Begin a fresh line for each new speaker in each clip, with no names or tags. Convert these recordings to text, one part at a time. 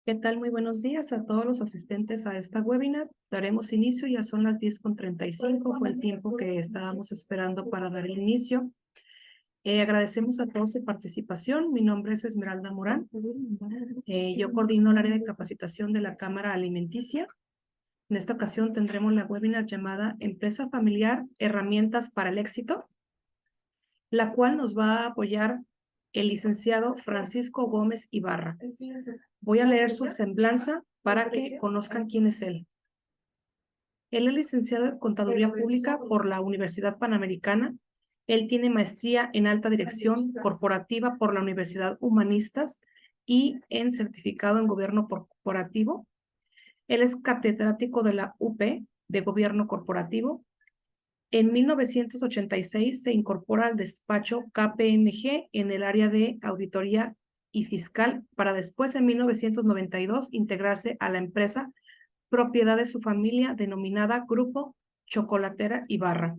¿Qué tal? Muy buenos días a todos los asistentes a esta webinar. Daremos inicio, ya son las 10:35, fue el tiempo que estábamos esperando para dar el inicio. Agradecemos a todos su participación. Mi nombre es Esmeralda Morán. Yo coordino el área de capacitación de la Cámara Alimenticia. En esta ocasión tendremos la webinar llamada Empresa Familiar, Herramientas para el Éxito, la cual nos va a apoyar el licenciado Francisco Gómez Ibarra. Voy a leer su semblanza para que conozcan quién es él. Él es licenciado en Contaduría Pública por la Universidad Panamericana. Él tiene maestría en Alta Dirección Corporativa por la Universidad Humanistas y en Certificado en Gobierno Corporativo. Él es catedrático de la UP de Gobierno Corporativo. En 1986 se incorpora al despacho KPMG en el área de auditoría y fiscal para después en 1992 integrarse a la empresa propiedad de su familia denominada Grupo Chocolatera Ibarra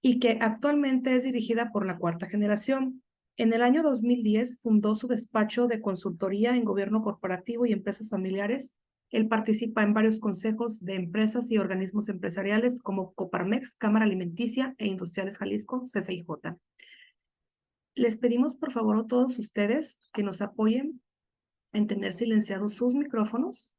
y que actualmente es dirigida por la cuarta generación. En el año 2010 fundó su despacho de consultoría en gobierno corporativo y empresas familiares. Él participa en varios consejos de empresas y organismos empresariales como Coparmex, Cámara Alimenticia e Industriales Jalisco, CCIJ. Les pedimos por favor a todos ustedes que nos apoyen en tener silenciados sus micrófonos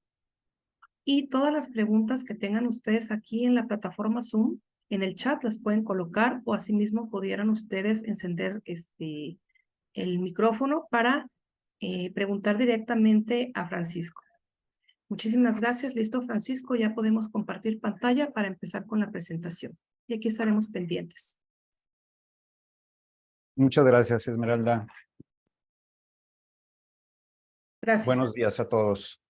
y todas las preguntas que tengan ustedes aquí en la plataforma Zoom, en el chat las pueden colocar o asimismo pudieran ustedes encender el micrófono para preguntar directamente a Francisco. Muchísimas gracias. Listo, Francisco, ya podemos compartir pantalla para empezar con la presentación. Y aquí estaremos pendientes.
Muchas gracias, Esmeralda.
Gracias.
Buenos días a todos.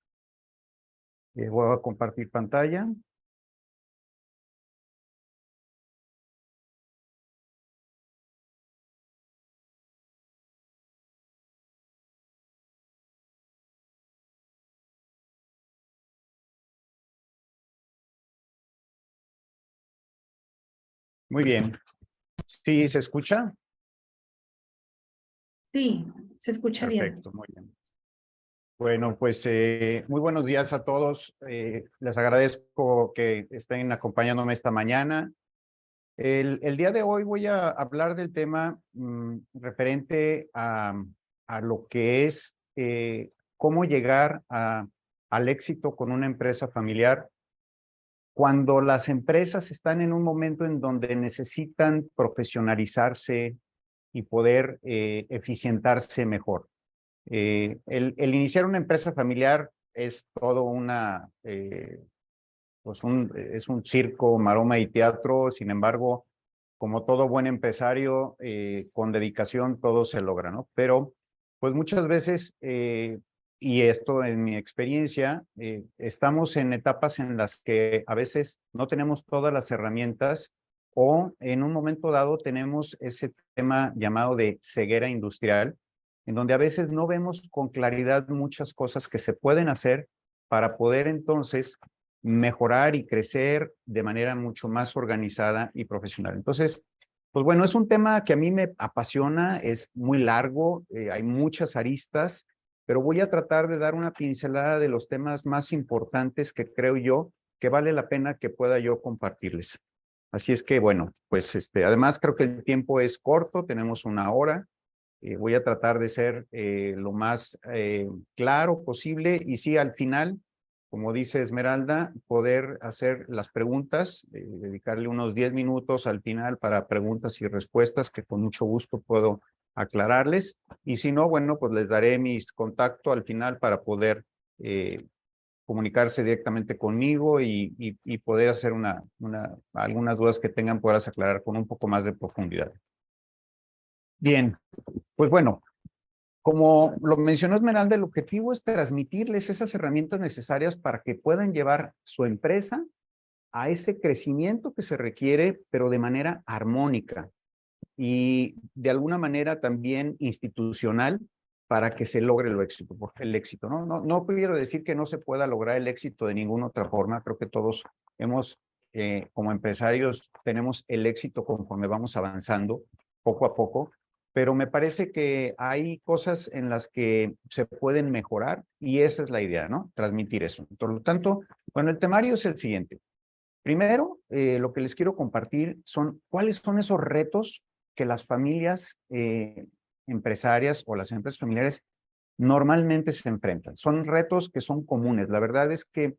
Voy a compartir pantalla. Muy bien. ¿Sí se escucha?
Sí, se escucha bien.
Perfecto, muy bien. Bueno, pues muy buenos días a todos. Les agradezco que estén acompañándome esta mañana. El día de hoy voy a hablar del tema referente a lo que es cómo llegar al éxito con una empresa familiar cuando las empresas están en un momento en donde necesitan profesionalizarse y poder eficientarse mejor. El iniciar una empresa familiar es todo es un circo, maroma y teatro. Sin embargo, como todo buen empresario, con dedicación todo se logra, ¿no? Pero, pues muchas veces, y esto en mi experiencia, estamos en etapas en las que a veces no tenemos todas las herramientas o en un momento dado tenemos ese tema llamado de ceguera industrial, en donde a veces no vemos con claridad muchas cosas que se pueden hacer para poder entonces mejorar y crecer de manera mucho más organizada y profesional. Entonces, pues bueno, es un tema que a mí me apasiona, es muy largo, hay muchas aristas, pero voy a tratar de dar una pincelada de los temas más importantes que creo yo que vale la pena que pueda yo compartirles. Así es que, bueno, pues además creo que el tiempo es corto, tenemos 1 hora. Voy a tratar de ser lo más claro posible y sí, al final, como dice Esmeralda, poder hacer las preguntas, dedicarle unos 10 minutos al final para preguntas y respuestas que con mucho gusto puedo aclararles. Y si no, bueno, pues les daré mis contactos al final para poder comunicarse directamente conmigo y poder hacer algunas dudas que tengan, poderlas aclarar con un poco más de profundidad. Bien, pues bueno, como lo mencionó Esmeralda, el objetivo es transmitirles esas herramientas necesarias para que puedan llevar su empresa a ese crecimiento que se requiere, pero de manera armónica y de alguna manera también institucional para que se logre el éxito, ¿no? No quiero decir que no se pueda lograr el éxito de ninguna otra forma. Creo que todos como empresarios, tenemos el éxito conforme vamos avanzando poco a poco. pero me parece que hay cosas en las que se pueden mejorar y esa es la idea, ¿no? Transmitir eso. Por lo tanto, bueno, el temario es el siguiente. Primero, lo que les quiero compartir son cuáles son esos retos que las familias empresarias o las empresas familiares normalmente se enfrentan. Son retos que son comunes. La verdad es que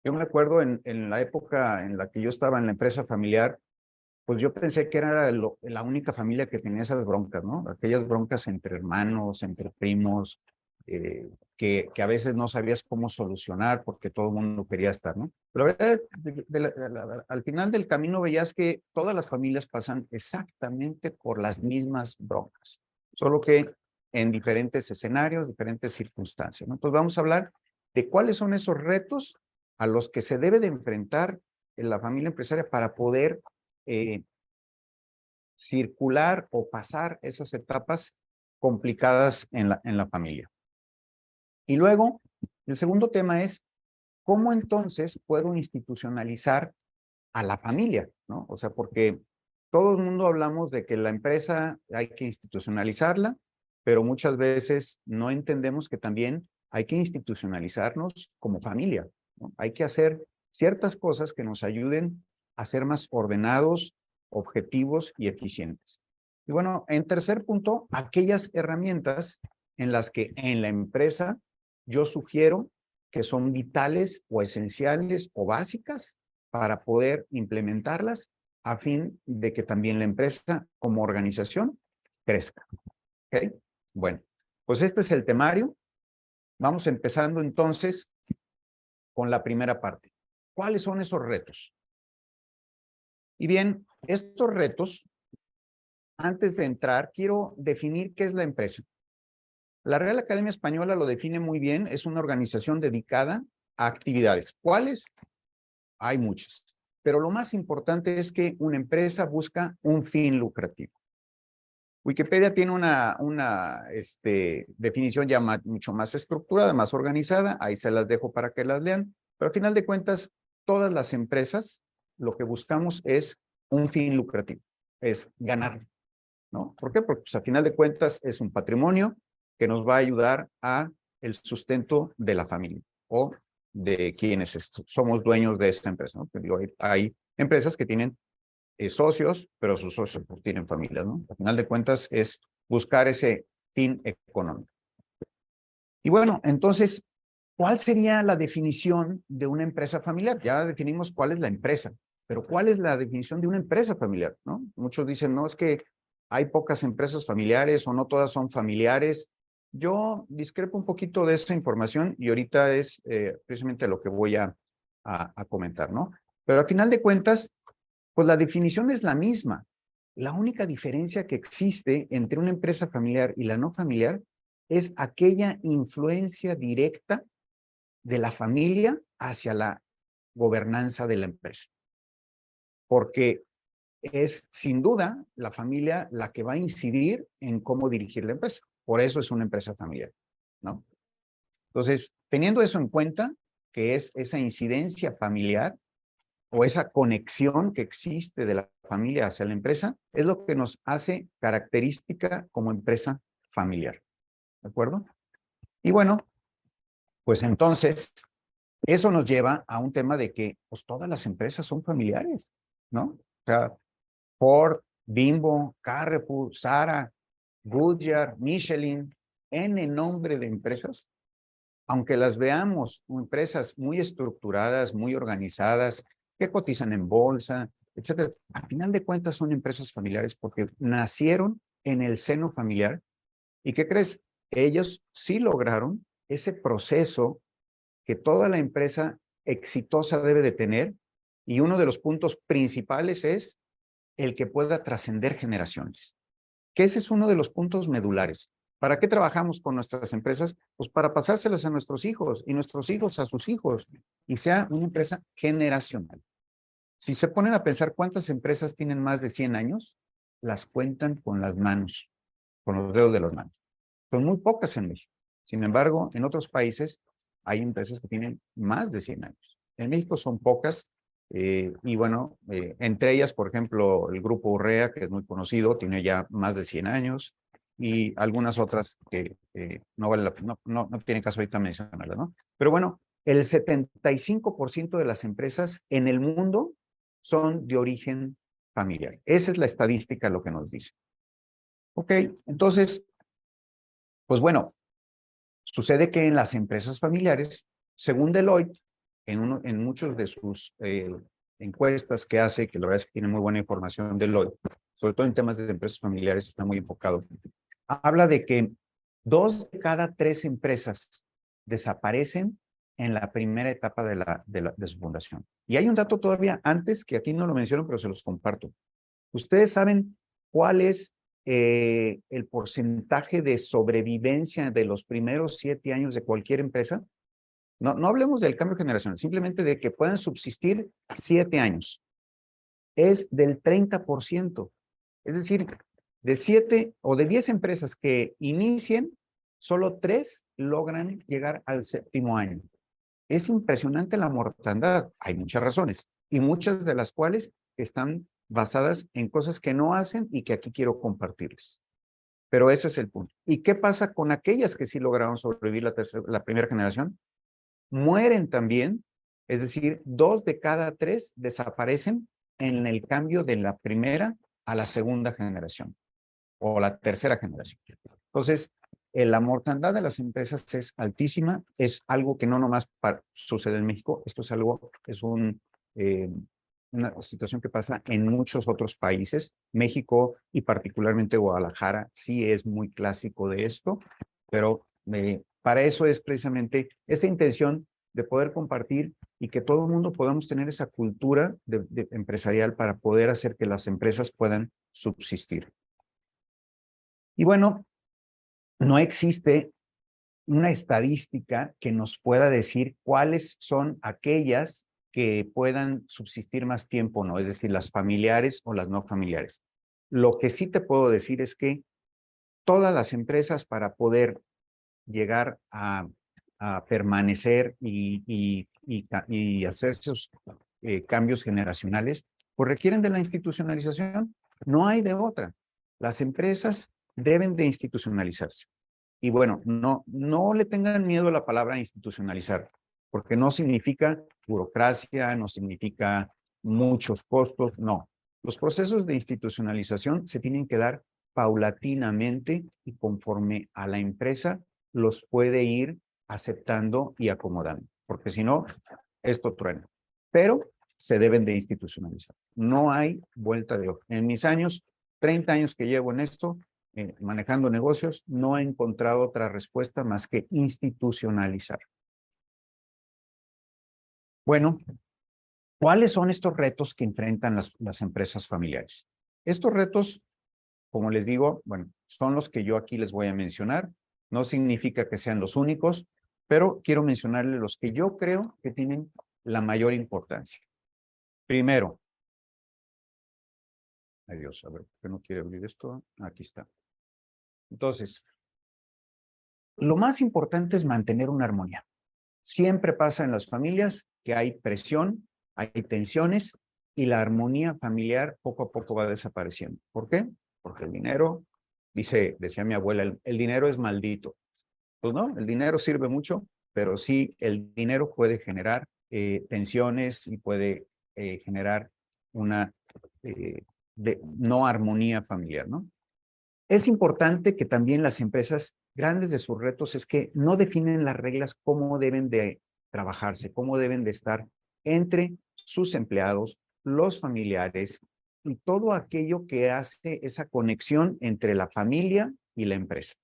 yo me acuerdo en la época en la que yo estaba en la empresa familiar, pues yo pensé que era la única familia que tenía esas broncas, ¿no? Aquellas broncas entre hermanos, entre primos, que a veces no sabías cómo solucionar porque todo el mundo quería estar, ¿no? Pero la verdad, al final del camino veías que todas las familias pasan exactamente por las mismas broncas, solo que en diferentes escenarios, diferentes circunstancias, ¿no? Entonces vamos a hablar de cuáles son esos retos a los que se debe de enfrentar en la familia empresaria para poder eh, circular o pasar esas etapas complicadas en la familia. Y luego, el segundo tema es, ¿cómo entonces puedo institucionalizar a la familia? ¿No? O sea, porque todo el mundo hablamos de que la empresa hay que institucionalizarla, pero muchas veces no entendemos que también hay que institucionalizarnos como familia, ¿no? Hay que hacer ciertas cosas que nos ayuden a ser más ordenados, objetivos y eficientes. Y bueno, en tercer punto, aquellas herramientas en las que en la empresa yo sugiero que son vitales o esenciales o básicas para poder implementarlas a fin de que también la empresa como organización crezca. ¿Ok? Bueno, pues este es el temario. Vamos empezando entonces con la primera parte. ¿Cuáles son esos retos? Y bien, estos retos, antes de entrar, quiero definir qué es la empresa. La Real Academia Española lo define muy bien, es una organización dedicada a actividades. ¿Cuáles? Hay muchas, pero lo más importante es que una empresa busca un fin lucrativo. Wikipedia tiene una definición ya mucho más estructurada, más organizada, ahí se las dejo para que las lean, pero al final de cuentas, todas las empresas lo que buscamos es un fin lucrativo, es ganar, ¿no? ¿Por qué? Porque pues, al final de cuentas es un patrimonio que nos va a ayudar a el sustento de la familia o de quienes somos dueños de esta empresa, ¿no? Digo, hay empresas que tienen socios, pero sus socios pues, tienen familias, ¿no? Al final de cuentas es buscar ese fin económico. Y bueno, entonces, ¿cuál sería la definición de una empresa familiar? Ya definimos cuál es la empresa, pero ¿cuál es la definición de una empresa familiar, no? Muchos dicen, no, es que hay pocas empresas familiares o no todas son familiares. Yo discrepo un poquito de esta información y ahorita es precisamente lo que voy a comentar, ¿no? Pero al final de cuentas, pues la definición es la misma. La única diferencia que existe entre una empresa familiar y la no familiar es aquella influencia directa de la familia hacia la gobernanza de la empresa. Porque es sin duda la familia la que va a incidir en cómo dirigir la empresa. Por eso es una empresa familiar, ¿no? Entonces, teniendo eso en cuenta, que es esa incidencia familiar, o esa conexión que existe de la familia hacia la empresa, es lo que nos hace característica como empresa familiar. ¿De acuerdo? Y bueno, pues entonces, eso nos lleva a un tema de que pues, todas las empresas son familiares, ¿no? O sea, Ford, Bimbo, Carrefour, Zara, Goodyear, Michelin, N nombre de empresas, aunque las veamos como empresas muy estructuradas, muy organizadas, que cotizan en bolsa, etcétera, al final de cuentas son empresas familiares porque nacieron en el seno familiar. ¿Y qué crees? Ellos sí lograron ese proceso que toda la empresa exitosa debe de tener y uno de los puntos principales es el que pueda trascender generaciones, que ese es uno de los puntos medulares. ¿Para qué trabajamos con nuestras empresas? Pues para pasárselas a nuestros hijos y nuestros hijos a sus hijos y sea una empresa generacional. Si se ponen a pensar cuántas empresas tienen más de 100 años, las cuentan con las manos, con los dedos de las manos. Son muy pocas en México. Sin embargo, en otros países hay empresas que tienen más de 100 años. En México son pocas y bueno, entre ellas, por ejemplo, el Grupo Urrea, que es muy conocido, tiene ya más de 100 años. y algunas otras que no vale no tiene caso ahorita mencionarlas, ¿no? Pero bueno, el 75% de las empresas en el mundo son de origen familiar. Esa es la estadística, lo que nos dice. Ok, entonces, pues bueno, sucede que en las empresas familiares, según Deloitte, en muchos de sus encuestas que hace, que la verdad es que tiene muy buena información Deloitte, sobre todo en temas de empresas familiares, está muy enfocado, habla de que 2 de cada 3 empresas desaparecen en la primera etapa de su fundación. Y hay un dato todavía antes, que aquí no lo menciono, pero se los comparto. ¿Ustedes saben cuál es el porcentaje de sobrevivencia de los primeros 7 años de cualquier empresa? No hablemos del cambio generacional, simplemente de que puedan subsistir 7 años. Es del 30%. Es decir, de 7 o de 10 empresas que inicien, solo 3 logran llegar al 7º año. Es impresionante la mortandad. Hay muchas razones, y muchas de las cuales están basadas en cosas que no hacen y que aquí quiero compartirles. Pero ese es el punto. ¿Y qué pasa con aquellas que sí lograron sobrevivir la primera generación? Mueren también, es decir, 2 de cada 3 desaparecen en el cambio de la primera a la segunda generación o la tercera generación. Entonces, la mortandad de las empresas es altísima, es algo que no nomás sucede en México, esto es algo, una situación que pasa en muchos otros países. México y particularmente Guadalajara sí es muy clásico de esto, pero para eso es precisamente esa intención de poder compartir y que todo el mundo podamos tener esa cultura empresarial para poder hacer que las empresas puedan subsistir. Y bueno, no existe una estadística que nos pueda decir cuáles son aquellas que puedan subsistir más tiempo, ¿no? Es decir, las familiares o las no familiares. Lo que sí te puedo decir es que todas las empresas, para poder llegar a permanecer y hacer esos cambios generacionales, pues requieren de la institucionalización. No hay de otra. Las empresas deben de institucionalizarse. Y bueno, no le tengan miedo a la palabra institucionalizar, porque no significa burocracia, no significa muchos costos, no. Los procesos de institucionalización se tienen que dar paulatinamente y conforme a la empresa los puede ir aceptando y acomodando, porque si no, esto truena. Pero se deben de institucionalizar. No hay vuelta de hoja. En mis años, 30 años que llevo en esto, manejando negocios, no he encontrado otra respuesta más que institucionalizar. Bueno, ¿cuáles son estos retos que enfrentan las empresas familiares? Estos retos, como les digo, bueno, son los que yo aquí les voy a mencionar. No significa que sean los únicos, pero quiero mencionarles los que yo creo que tienen la mayor importancia. Primero, adiós, a ver, ¿por qué no quiere abrir esto? Aquí está. Entonces, lo más importante es mantener una armonía. Siempre pasa en las familias que hay presión, hay tensiones y la armonía familiar poco a poco va desapareciendo. ¿Por qué? Porque el dinero, decía mi abuela, el dinero es maldito. Pues no, el dinero sirve mucho, pero sí el dinero puede generar tensiones y puede generar una no armonía familiar, ¿no? Es importante que también las empresas, grandes de sus retos es que no definen las reglas cómo deben de trabajarse, cómo deben de estar entre sus empleados, los familiares y todo aquello que hace esa conexión entre la familia y la empresa.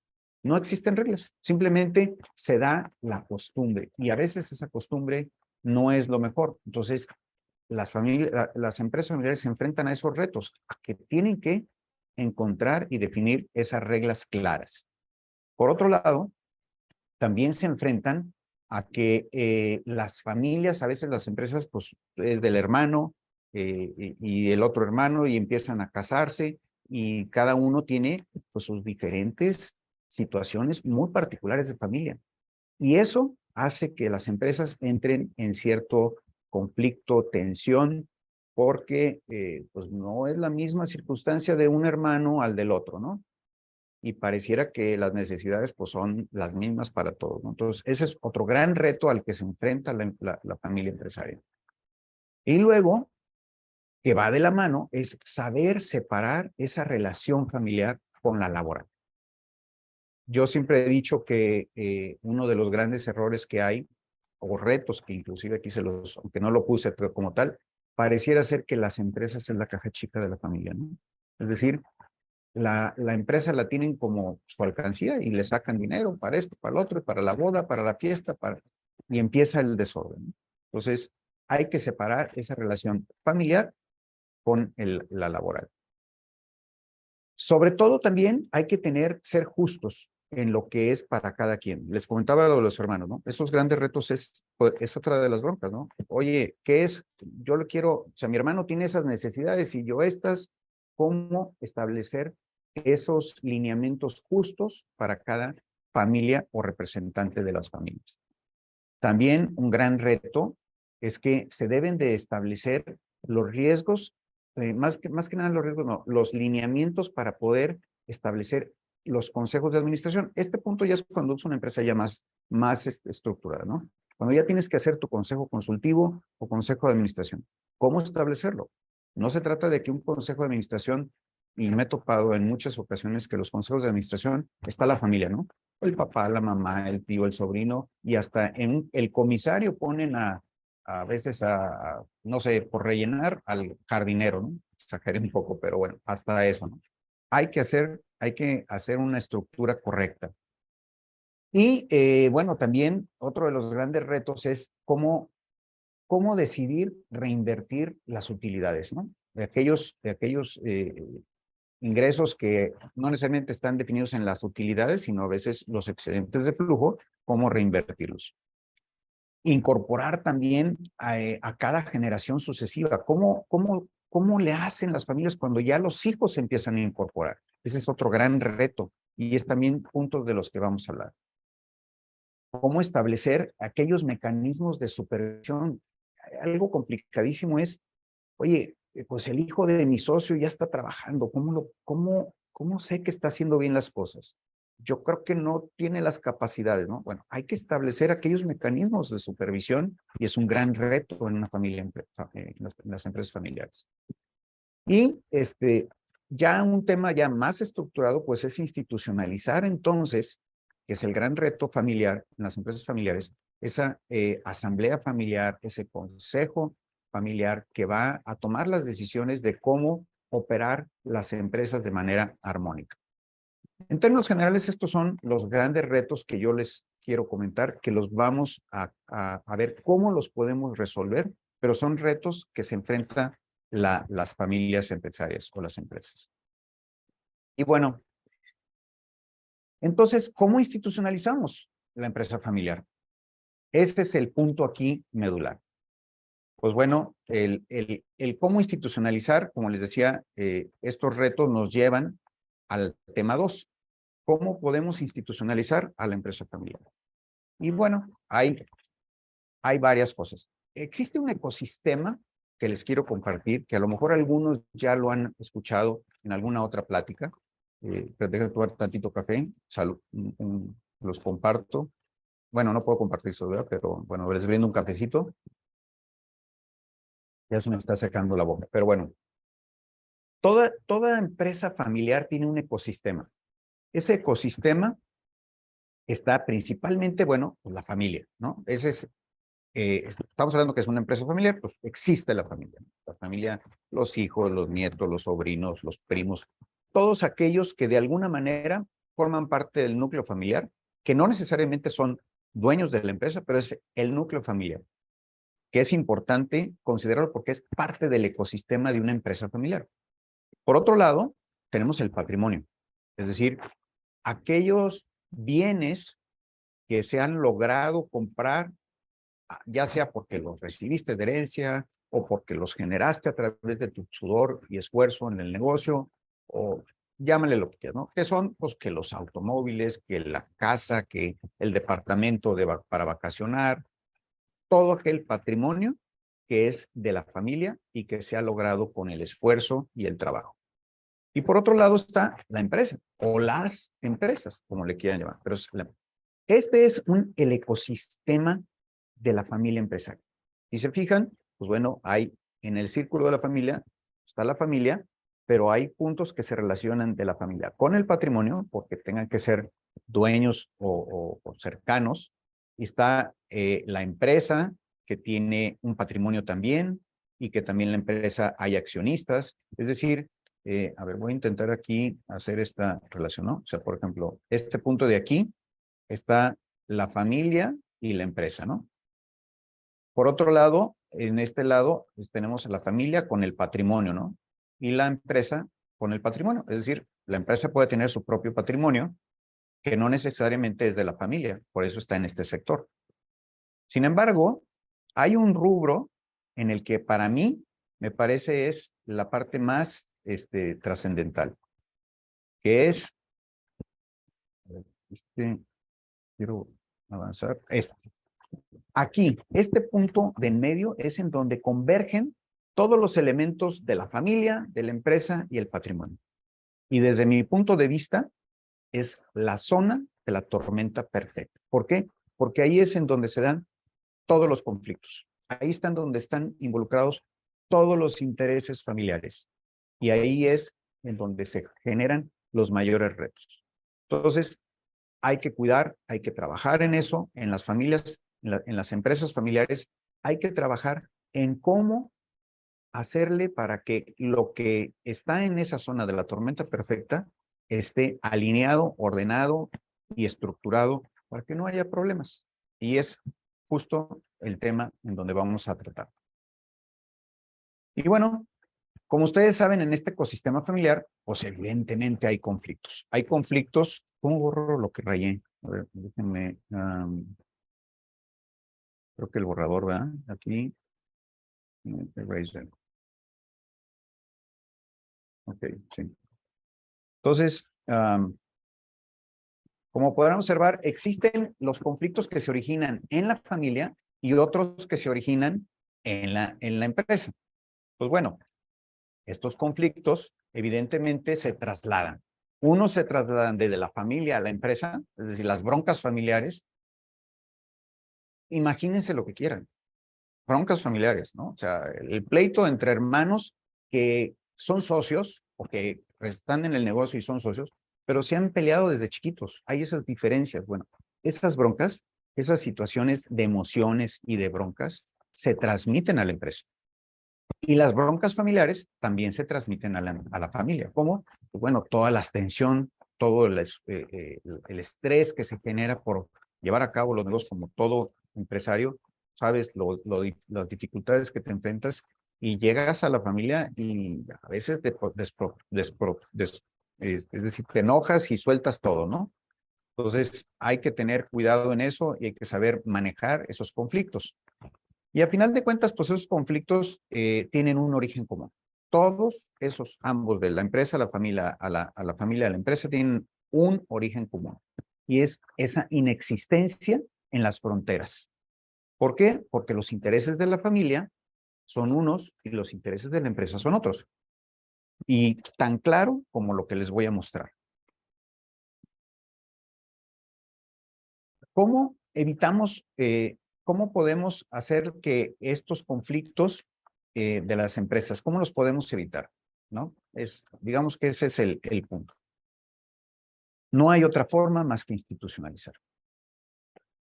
No existen reglas, simplemente se da la costumbre y a veces esa costumbre no es lo mejor. Entonces, las empresas familiares se enfrentan a esos retos, a que tienen que encontrar y definir esas reglas claras. Por otro lado, también se enfrentan a que las familias, a veces las empresas, pues es del hermano y el otro hermano y empiezan a casarse y cada uno tiene pues sus diferentes situaciones muy particulares de familia. Y eso hace que las empresas entren en cierto conflicto, tensión, porque pues no es la misma circunstancia de un hermano al del otro, ¿no? y pareciera que las necesidades pues son las mismas para todos, ¿no? Entonces, ese es otro gran reto al que se enfrenta la familia empresarial. Y luego, que va de la mano, es saber separar esa relación familiar con la laboral. Yo siempre he dicho que uno de los grandes errores que hay, o retos que inclusive aquí aunque no lo puse pero como tal, pareciera ser que las empresas es la caja chica de la familia, ¿no? Es decir, la empresa la tienen como su alcancía y le sacan dinero para esto, para lo otro, para la boda, para la fiesta, y empieza el desorden, ¿no? Entonces, hay que separar esa relación familiar con la laboral. Sobre todo también hay que ser justos en lo que es para cada quien. Les comentaba lo de los hermanos, ¿no? Esos grandes retos es otra de las broncas, ¿no? Oye, ¿qué es? Yo lo quiero, o sea, mi hermano tiene esas necesidades y yo estas, ¿cómo establecer esos lineamientos justos para cada familia o representante de las familias? También un gran reto es que se deben de establecer los riesgos, más que nada los riesgos, no, los lineamientos para poder establecer los consejos de administración. Este punto ya es cuando es una empresa ya más estructurada, ¿no? Cuando ya tienes que hacer tu consejo consultivo o consejo de administración. ¿Cómo establecerlo? No se trata de que un consejo de administración, y me he topado en muchas ocasiones que los consejos de administración está la familia, ¿no? El papá, la mamá, el tío, el sobrino, y hasta en el comisario ponen a veces no sé, por rellenar al jardinero, ¿no? Exageré un poco, pero bueno, hasta eso, ¿no? Hay que hacer una estructura correcta. Y bueno, también otro de los grandes retos es cómo decidir reinvertir las utilidades, ¿no? De aquellos ingresos que no necesariamente están definidos en las utilidades, sino a veces los excedentes de flujo, cómo reinvertirlos. Incorporar también a cada generación sucesiva. ¿Cómo le hacen las familias cuando ya los hijos se empiezan a incorporar? Ese es otro gran reto y es también punto de los que vamos a hablar. ¿Cómo establecer aquellos mecanismos de supervisión? Algo complicadísimo es, oye, pues el hijo de mi socio ya está trabajando, ¿cómo sé que está haciendo bien las cosas? Yo creo que no tiene las capacidades, ¿no? Bueno, hay que establecer aquellos mecanismos de supervisión y es un gran reto en una familia, en las empresas familiares. Y ya un tema ya más estructurado, pues es institucionalizar entonces, que es el gran reto familiar en las empresas familiares, esa asamblea familiar, ese consejo familiar que va a tomar las decisiones de cómo operar las empresas de manera armónica. En términos generales, estos son los grandes retos que yo les quiero comentar, que los vamos a ver cómo los podemos resolver, pero son retos que se enfrentan las familias empresarias o las empresas. Y bueno, entonces, ¿cómo institucionalizamos la empresa familiar? Este es el punto aquí medular. Pues bueno, el cómo institucionalizar, como les decía, estos retos nos llevan al tema 2. ¿Cómo podemos institucionalizar a la empresa familiar? Y bueno, hay varias cosas. Existe un ecosistema que les quiero compartir, que a lo mejor algunos ya lo han escuchado en alguna otra plática. Pero déjenme tomar tantito café. Salud, los comparto. Bueno, no puedo compartir eso, ¿verdad? Pero bueno, les brindo un cafecito. Ya se me está secando la boca. Pero bueno, toda empresa familiar tiene un ecosistema. Ese ecosistema está principalmente, bueno, pues la familia, ¿no? Estamos hablando que es una empresa familiar, pues existe la familia, ¿no? La familia, los hijos, los nietos, los sobrinos, los primos, todos aquellos que de alguna manera forman parte del núcleo familiar, que no necesariamente son dueños de la empresa, pero es el núcleo familiar, que es importante considerarlo porque es parte del ecosistema de una empresa familiar. Por otro lado, tenemos el patrimonio, es decir, aquellos bienes que se han logrado comprar, ya sea porque los recibiste de herencia o porque los generaste a través de tu sudor y esfuerzo en el negocio, o llámale lo que quieras, ¿no? Que son, pues, que los automóviles, que la casa, que el departamento para vacacionar, todo aquel patrimonio que es de la familia y que se ha logrado con el esfuerzo y el trabajo. Y por otro lado está la empresa o las empresas, como le quieran llamar. Pero este es el ecosistema de la familia empresaria. Si se fijan, pues bueno, hay en el círculo de la familia, está la familia, pero hay puntos que se relacionan de la familia con el patrimonio, porque tengan que ser dueños o cercanos. Y está la empresa, que tiene un patrimonio también, y que también la empresa hay accionistas. Es decir, a ver, voy a intentar aquí hacer esta relación, ¿no? O sea, por ejemplo, este punto de aquí está la familia y la empresa, ¿no? Por otro lado, en este lado, pues, tenemos a la familia con el patrimonio, ¿no? Y la empresa con el patrimonio. Es decir, la empresa puede tener su propio patrimonio, que no necesariamente es de la familia, por eso está en este sector. Sin embargo, hay un rubro en el que para mí me parece es la parte más trascendental, que es, quiero avanzar, aquí, este punto de en medio es en donde convergen todos los elementos de la familia, de la empresa y el patrimonio. Y desde mi punto de vista, es la zona de la tormenta perfecta. ¿Por qué? Porque ahí es en donde se dan todos los conflictos. Ahí están donde están involucrados todos los intereses familiares. Y ahí es en donde se generan los mayores retos. Entonces, hay que cuidar, hay que trabajar en eso, en las familias, en las empresas familiares, hay que trabajar en cómo hacerle para que lo que está en esa zona de la tormenta perfecta esté alineado, ordenado y estructurado para que no haya problemas. Y es justo el tema en donde vamos a tratar. Y bueno, como ustedes saben, en este ecosistema familiar, pues evidentemente hay conflictos. Hay conflictos. ¿Cómo borro lo que rayé? A ver, déjenme. Creo que el borrador, ¿verdad? Aquí. Eraser. Ok, sí. Entonces, como podrán observar, existen los conflictos que se originan en la familia y otros que se originan en la empresa. Pues bueno, estos conflictos evidentemente se trasladan. Unos se trasladan desde la familia a la empresa, es decir, las broncas familiares. Imagínense lo que quieran, broncas familiares, ¿no? O sea, el pleito entre hermanos que son socios o que están en el negocio y son socios, pero se han peleado desde chiquitos. Hay esas diferencias. Bueno, esas broncas, esas situaciones de emociones y de broncas se transmiten a la empresa. Y las broncas familiares también se transmiten a la familia. ¿Cómo? Pues bueno, toda la tensión, todo el estrés que se genera por llevar a cabo los negocios como todo empresario, sabes las dificultades que te enfrentas y llegas a la familia y a veces es decir, te enojas y sueltas todo, ¿no? Entonces hay que tener cuidado en eso y hay que saber manejar esos conflictos. Y a final de cuentas, pues esos conflictos tienen un origen común. Todos esos, ambos, de la empresa a la familia, a la familia de la empresa, tienen un origen común. Y es esa inexistencia en las fronteras. ¿Por qué? Porque los intereses de la familia son unos y los intereses de la empresa son otros. Y tan claro como lo que les voy a mostrar. ¿Cómo evitamos, cómo podemos hacer que estos conflictos de las empresas, cómo los podemos evitar? ¿No? Digamos que ese es el punto. No hay otra forma más que institucionalizar.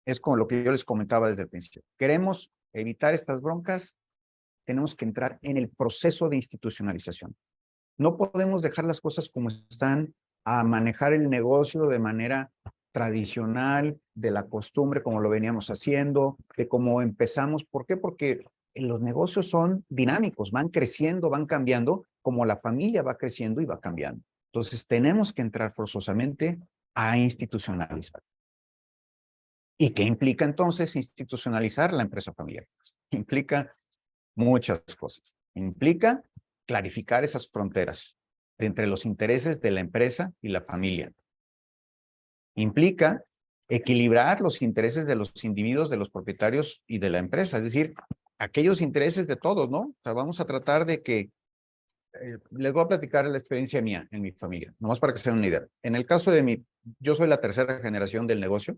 Es como lo que yo les comentaba desde el principio. Queremos evitar estas broncas, tenemos que entrar en el proceso de institucionalización. No podemos dejar las cosas como están, a manejar el negocio de manera tradicional, de la costumbre, como lo veníamos haciendo, de cómo empezamos. ¿Por qué? Porque los negocios son dinámicos, van creciendo, van cambiando, como la familia va creciendo y va cambiando. Entonces, tenemos que entrar forzosamente a institucionalizar. ¿Y qué implica entonces institucionalizar la empresa familiar? Implica muchas cosas. Implica clarificar esas fronteras entre los intereses de la empresa y la familia. Implica equilibrar los intereses de los individuos, de los propietarios y de la empresa, es decir, aquellos intereses de todos, ¿no? O sea, vamos a tratar de que les voy a platicar la experiencia mía en mi familia, nomás para que se den una idea. En el caso de yo soy la tercera generación del negocio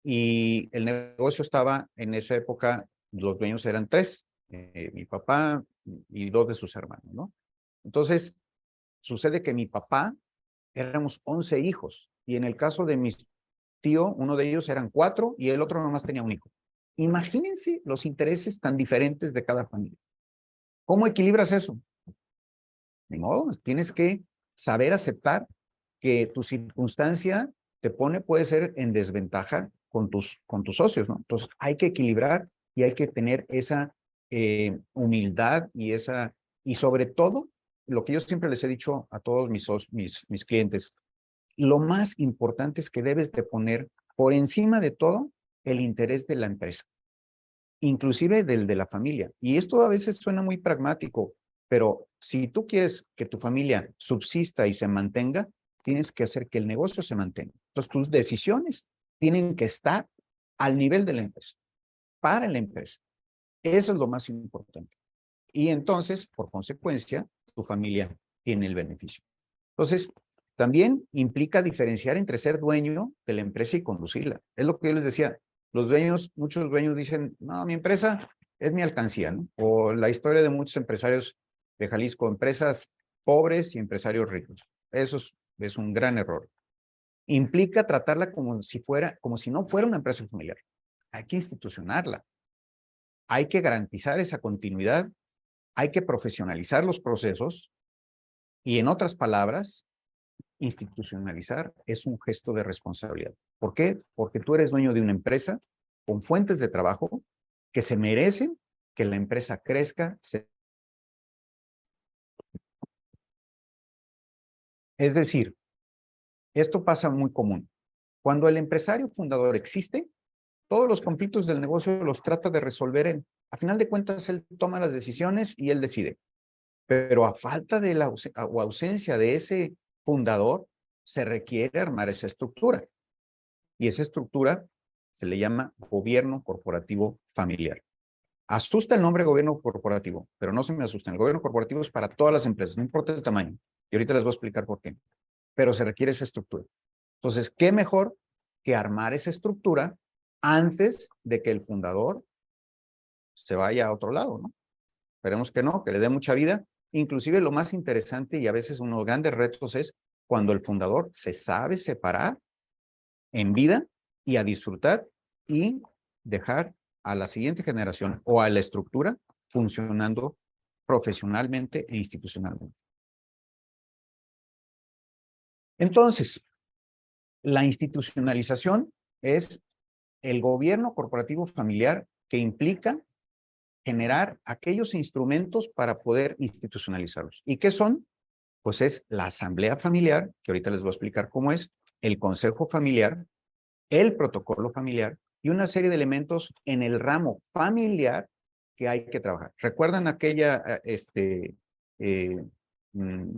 y el negocio estaba en esa época, los dueños eran tres, mi papá y dos de sus hermanos, ¿no? Entonces, sucede que mi papá, éramos 11 hijos y en el caso de mis tíos, uno de ellos eran 4 y el otro nomás tenía un hijo. Imagínense los intereses tan diferentes de cada familia. ¿Cómo equilibras eso? Ni modo, tienes que saber aceptar que tu circunstancia te pone, puede ser en desventaja con tus socios, ¿no? Entonces hay que equilibrar y hay que tener esa humildad y sobre todo, lo que yo siempre les he dicho a todos mis clientes, lo más importante es que debes de poner por encima de todo el interés de la empresa, inclusive del de la familia. Y esto a veces suena muy pragmático, pero si tú quieres que tu familia subsista y se mantenga, tienes que hacer que el negocio se mantenga. Entonces, tus decisiones tienen que estar al nivel de la empresa, para la empresa. Eso es lo más importante. Y entonces, por consecuencia, tu familia tiene el beneficio. Entonces, también implica diferenciar entre ser dueño de la empresa y conducirla. Es lo que yo les decía. Los dueños, muchos dueños dicen, no, mi empresa es mi alcancía, ¿no? O la historia de muchos empresarios de Jalisco, empresas pobres y empresarios ricos. Eso es un gran error. Implica tratarla como si no fuera una empresa familiar. Hay que institucionarla. Hay que garantizar esa continuidad. Hay que profesionalizar los procesos. Y en otras palabras, institucionalizar es un gesto de responsabilidad. ¿Por qué? Porque tú eres dueño de una empresa con fuentes de trabajo que se merecen que la empresa crezca. Es decir, esto pasa muy común. Cuando el empresario fundador existe, todos los conflictos del negocio los trata de resolver él. A final de cuentas, él toma las decisiones y él decide. Pero a falta de o ausencia de ese fundador, se requiere armar esa estructura. Y esa estructura se le llama gobierno corporativo familiar. Asusta el nombre gobierno corporativo, pero no se me asusten. El gobierno corporativo es para todas las empresas, no importa el tamaño. Y ahorita les voy a explicar por qué. Pero se requiere esa estructura. Entonces, ¿qué mejor que armar esa estructura antes de que el fundador se vaya a otro lado, ¿no? Esperemos que no, que le dé mucha vida. Inclusive lo más interesante y a veces uno de los grandes retos es cuando el fundador se sabe separar en vida y a disfrutar y dejar a la siguiente generación o a la estructura funcionando profesionalmente e institucionalmente. Entonces, la institucionalización es el gobierno corporativo familiar que implica generar aquellos instrumentos para poder institucionalizarlos. ¿Y qué son? Pues es la asamblea familiar, que ahorita les voy a explicar cómo es, el consejo familiar, el protocolo familiar y una serie de elementos en el ramo familiar que hay que trabajar. ¿Recuerdan aquella, mm,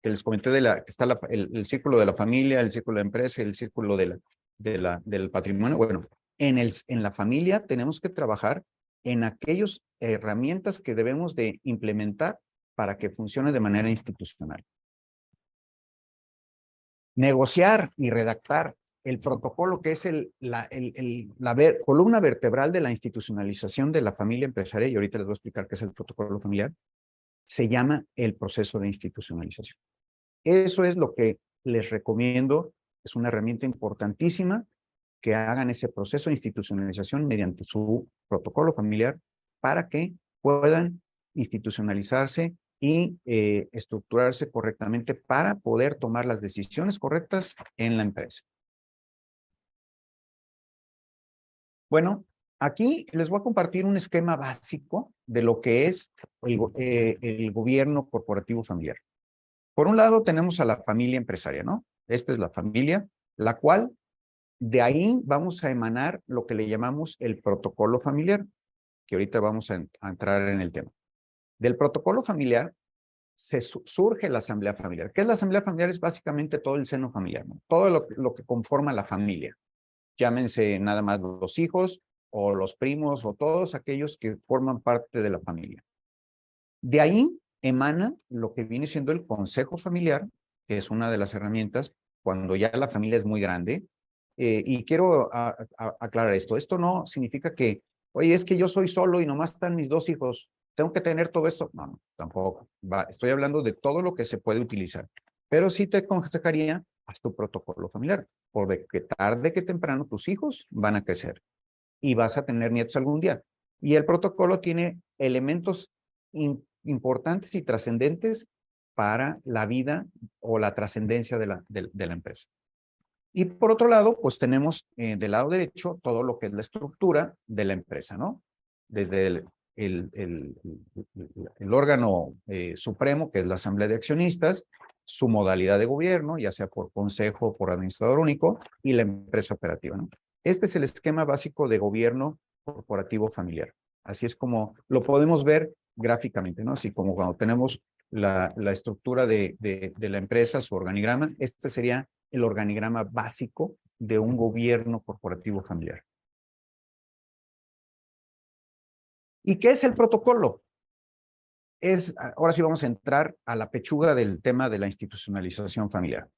que les comenté que está el círculo de la familia, el círculo de la empresa, el círculo del patrimonio? Bueno, en la familia tenemos que trabajar en aquellas herramientas que debemos de implementar para que funcione de manera institucional. Negociar y redactar el protocolo, que es la columna vertebral de la institucionalización de la familia empresarial, y ahorita les voy a explicar qué es el protocolo familiar, se llama el proceso de institucionalización. Eso es lo que les recomiendo, es una herramienta importantísima que hagan ese proceso de institucionalización mediante su protocolo familiar para que puedan institucionalizarse y estructurarse correctamente para poder tomar las decisiones correctas en la empresa. Bueno, aquí les voy a compartir un esquema básico de lo que es el gobierno corporativo familiar. Por un lado tenemos a la familia empresaria, ¿no? Esta es la familia, la cual de ahí vamos a emanar lo que le llamamos el protocolo familiar, que ahorita vamos a entrar en el tema. Del protocolo familiar surge la asamblea familiar. ¿Qué es la asamblea familiar? Es básicamente todo el seno familiar, ¿no? Todo lo que conforma la familia. Llámense nada más los hijos o los primos o todos aquellos que forman parte de la familia. De ahí emana lo que viene siendo el consejo familiar, que es una de las herramientas cuando ya la familia es muy grande. Y quiero aclarar esto. Esto no significa que, oye, es que yo soy solo y nomás están mis 2 hijos. ¿Tengo que tener todo esto? No, no, tampoco. Estoy hablando de todo lo que se puede utilizar. Pero sí te aconsejaría, haz tu protocolo familiar, porque tarde que temprano tus hijos van a crecer y vas a tener nietos algún día. Y el protocolo tiene elementos importantes y trascendentes para la vida o la trascendencia de la empresa. Y por otro lado, pues tenemos del lado derecho todo lo que es la estructura de la empresa, ¿no? Desde el órgano supremo, que es la Asamblea de Accionistas, su modalidad de gobierno, ya sea por consejo o por administrador único, y la empresa operativa, ¿no? Este es el esquema básico de gobierno corporativo familiar. Así es como lo podemos ver gráficamente, ¿no? Así como cuando tenemos la estructura de la empresa, su organigrama, este sería el organigrama básico de un gobierno corporativo familiar. ¿Y qué es el protocolo? Ahora sí vamos a entrar a la pechuga del tema de la institucionalización familiar.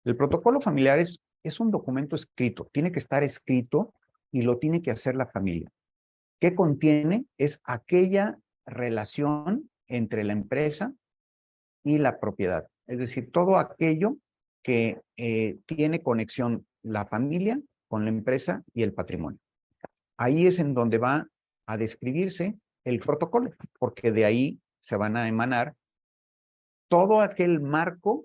El protocolo familiar es un documento escrito, tiene que estar escrito y lo tiene que hacer la familia. ¿Qué contiene? Es aquella relación entre la empresa y la propiedad. Es decir, todo aquello que tiene conexión la familia con la empresa y el patrimonio. Ahí es en donde va a describirse el protocolo, porque de ahí se van a emanar todo aquel marco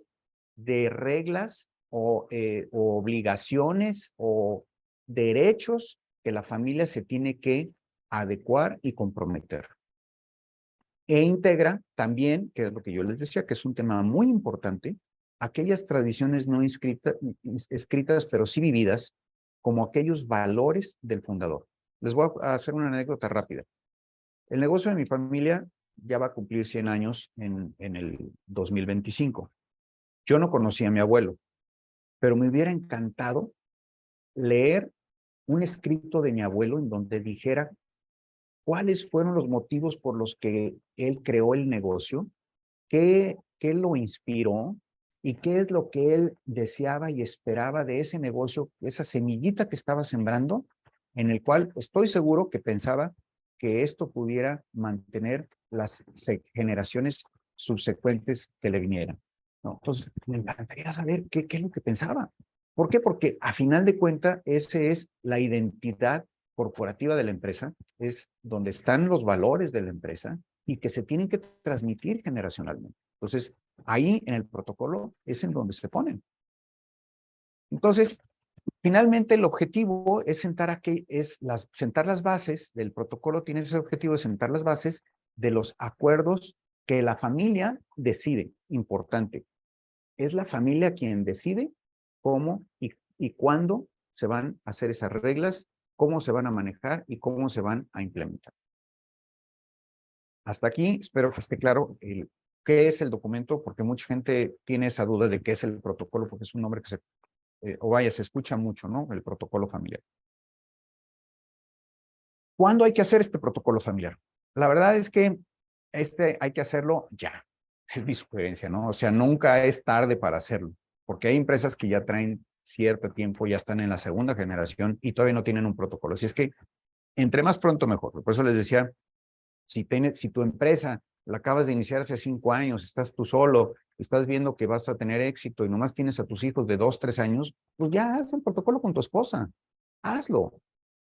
de reglas o obligaciones o derechos que la familia se tiene que adecuar y comprometer. E integra también, que es lo que yo les decía, que es un tema muy importante, aquellas tradiciones no escritas, pero sí vividas, como aquellos valores del fundador. Les voy a hacer una anécdota rápida. El negocio de mi familia ya va a cumplir 100 años en el 2025. Yo no conocía a mi abuelo, pero me hubiera encantado leer un escrito de mi abuelo en donde dijera cuáles fueron los motivos por los que él creó el negocio, qué lo inspiró y qué es lo que él deseaba y esperaba de ese negocio, esa semillita que estaba sembrando, en el cual estoy seguro que pensaba que esto pudiera mantener las generaciones subsecuentes que le vinieran, ¿no? Entonces, me encantaría saber qué es lo que pensaba. ¿Por qué? Porque a final de cuentas, esa es la identidad corporativa de la empresa, es donde están los valores de la empresa y que se tienen que transmitir generacionalmente. Entonces, ahí en el protocolo es en donde se ponen. Entonces, finalmente el objetivo es sentar las bases del protocolo, tiene ese objetivo de sentar las bases de los acuerdos que la familia decide. Importante, es la familia quien decide cómo y cuándo se van a hacer esas reglas, cómo se van a manejar y cómo se van a implementar. Hasta aquí, espero que esté claro qué es el documento, porque mucha gente tiene esa duda de qué es el protocolo, porque es un nombre que se escucha mucho, ¿no? El protocolo familiar. ¿Cuándo hay que hacer este protocolo familiar? La verdad es que hay que hacerlo ya. Es mi sugerencia, ¿no? O sea, nunca es tarde para hacerlo, porque hay empresas que ya traen cierto tiempo, ya están en la segunda generación y todavía no tienen un protocolo. Así es que entre más pronto mejor. Por eso les decía, si tu empresa la acabas de iniciar hace 5 años, estás tú solo, estás viendo que vas a tener éxito y nomás tienes a tus hijos de 2, 3 años, pues ya haz el protocolo con tu esposa. Hazlo.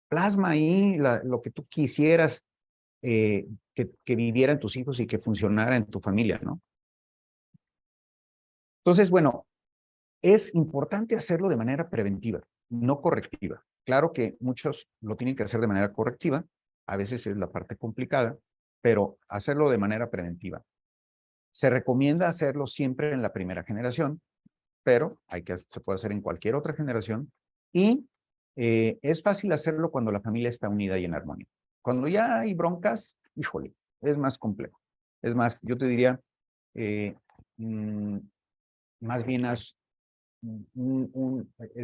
Plasma ahí lo que tú quisieras que vivieran tus hijos y que funcionara en tu familia, ¿no? Entonces, bueno, es importante hacerlo de manera preventiva, no correctiva. Claro que muchos lo tienen que hacer de manera correctiva, a veces es la parte complicada, pero hacerlo de manera preventiva. Se recomienda hacerlo siempre en la primera generación, pero se puede hacer en cualquier otra generación y es fácil hacerlo cuando la familia está unida y en armonía. Cuando ya hay broncas, híjole, es más complejo. Es más, yo te diría, eh, más bien es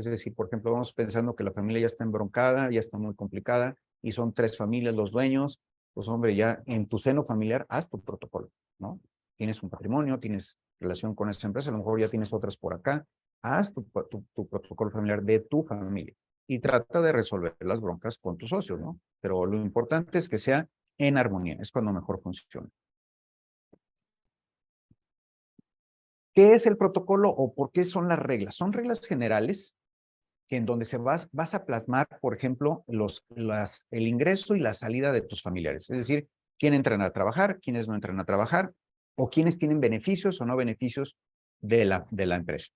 decir, por ejemplo, vamos pensando que la familia ya está embroncada, ya está muy complicada y son 3 familias los dueños, pues hombre, ya en tu seno familiar haz tu protocolo, ¿no? tienes un patrimonio, tienes relación con esa empresa, a lo mejor ya tienes otras por acá, haz tu protocolo familiar de tu familia y trata de resolver las broncas con tus socios, ¿no? Pero lo importante es que sea en armonía, es cuando mejor funciona. ¿Qué es el protocolo o por qué son las reglas? Son reglas generales que en donde vas a plasmar, por ejemplo, el ingreso y la salida de tus familiares. Es decir, quién entran a trabajar, quiénes no entran a trabajar, o quiénes tienen beneficios o no beneficios de la empresa.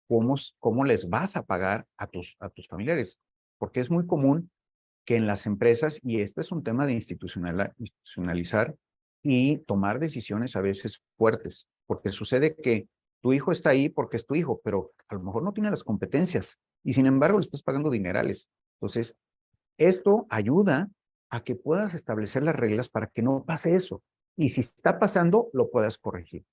¿Cómo les vas a pagar a tus familiares? Porque es muy común que en las empresas, y este es un tema de institucionalizar y tomar decisiones a veces fuertes, porque sucede que tu hijo está ahí porque es tu hijo, pero a lo mejor no tiene las competencias y sin embargo le estás pagando dinerales. Entonces, esto ayuda a que puedas establecer las reglas para que no pase eso. Y si está pasando, lo puedas corregir.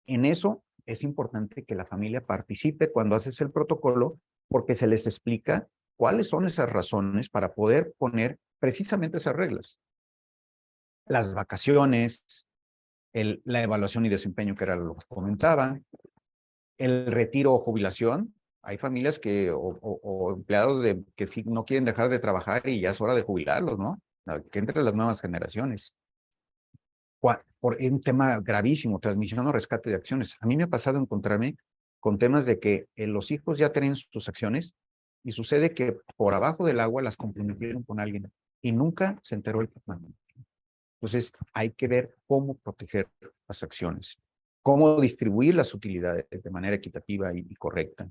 En eso es importante que la familia participe cuando haces el protocolo porque se les explica cuáles son esas razones para poder poner precisamente esas reglas. Las vacaciones, la evaluación y desempeño, que era lo que comentaba, el retiro o jubilación. Hay familias o empleados que sí no quieren dejar de trabajar y ya es hora de jubilarlos, ¿no? Que entre las nuevas generaciones. Por un tema gravísimo, transmisión o rescate de acciones. A mí me ha pasado encontrarme con temas de que los hijos ya tienen sus acciones y sucede que por abajo del agua las comprometieron con alguien y nunca se enteró el papá. Entonces hay que ver cómo proteger las acciones, cómo distribuir las utilidades de manera equitativa y correcta,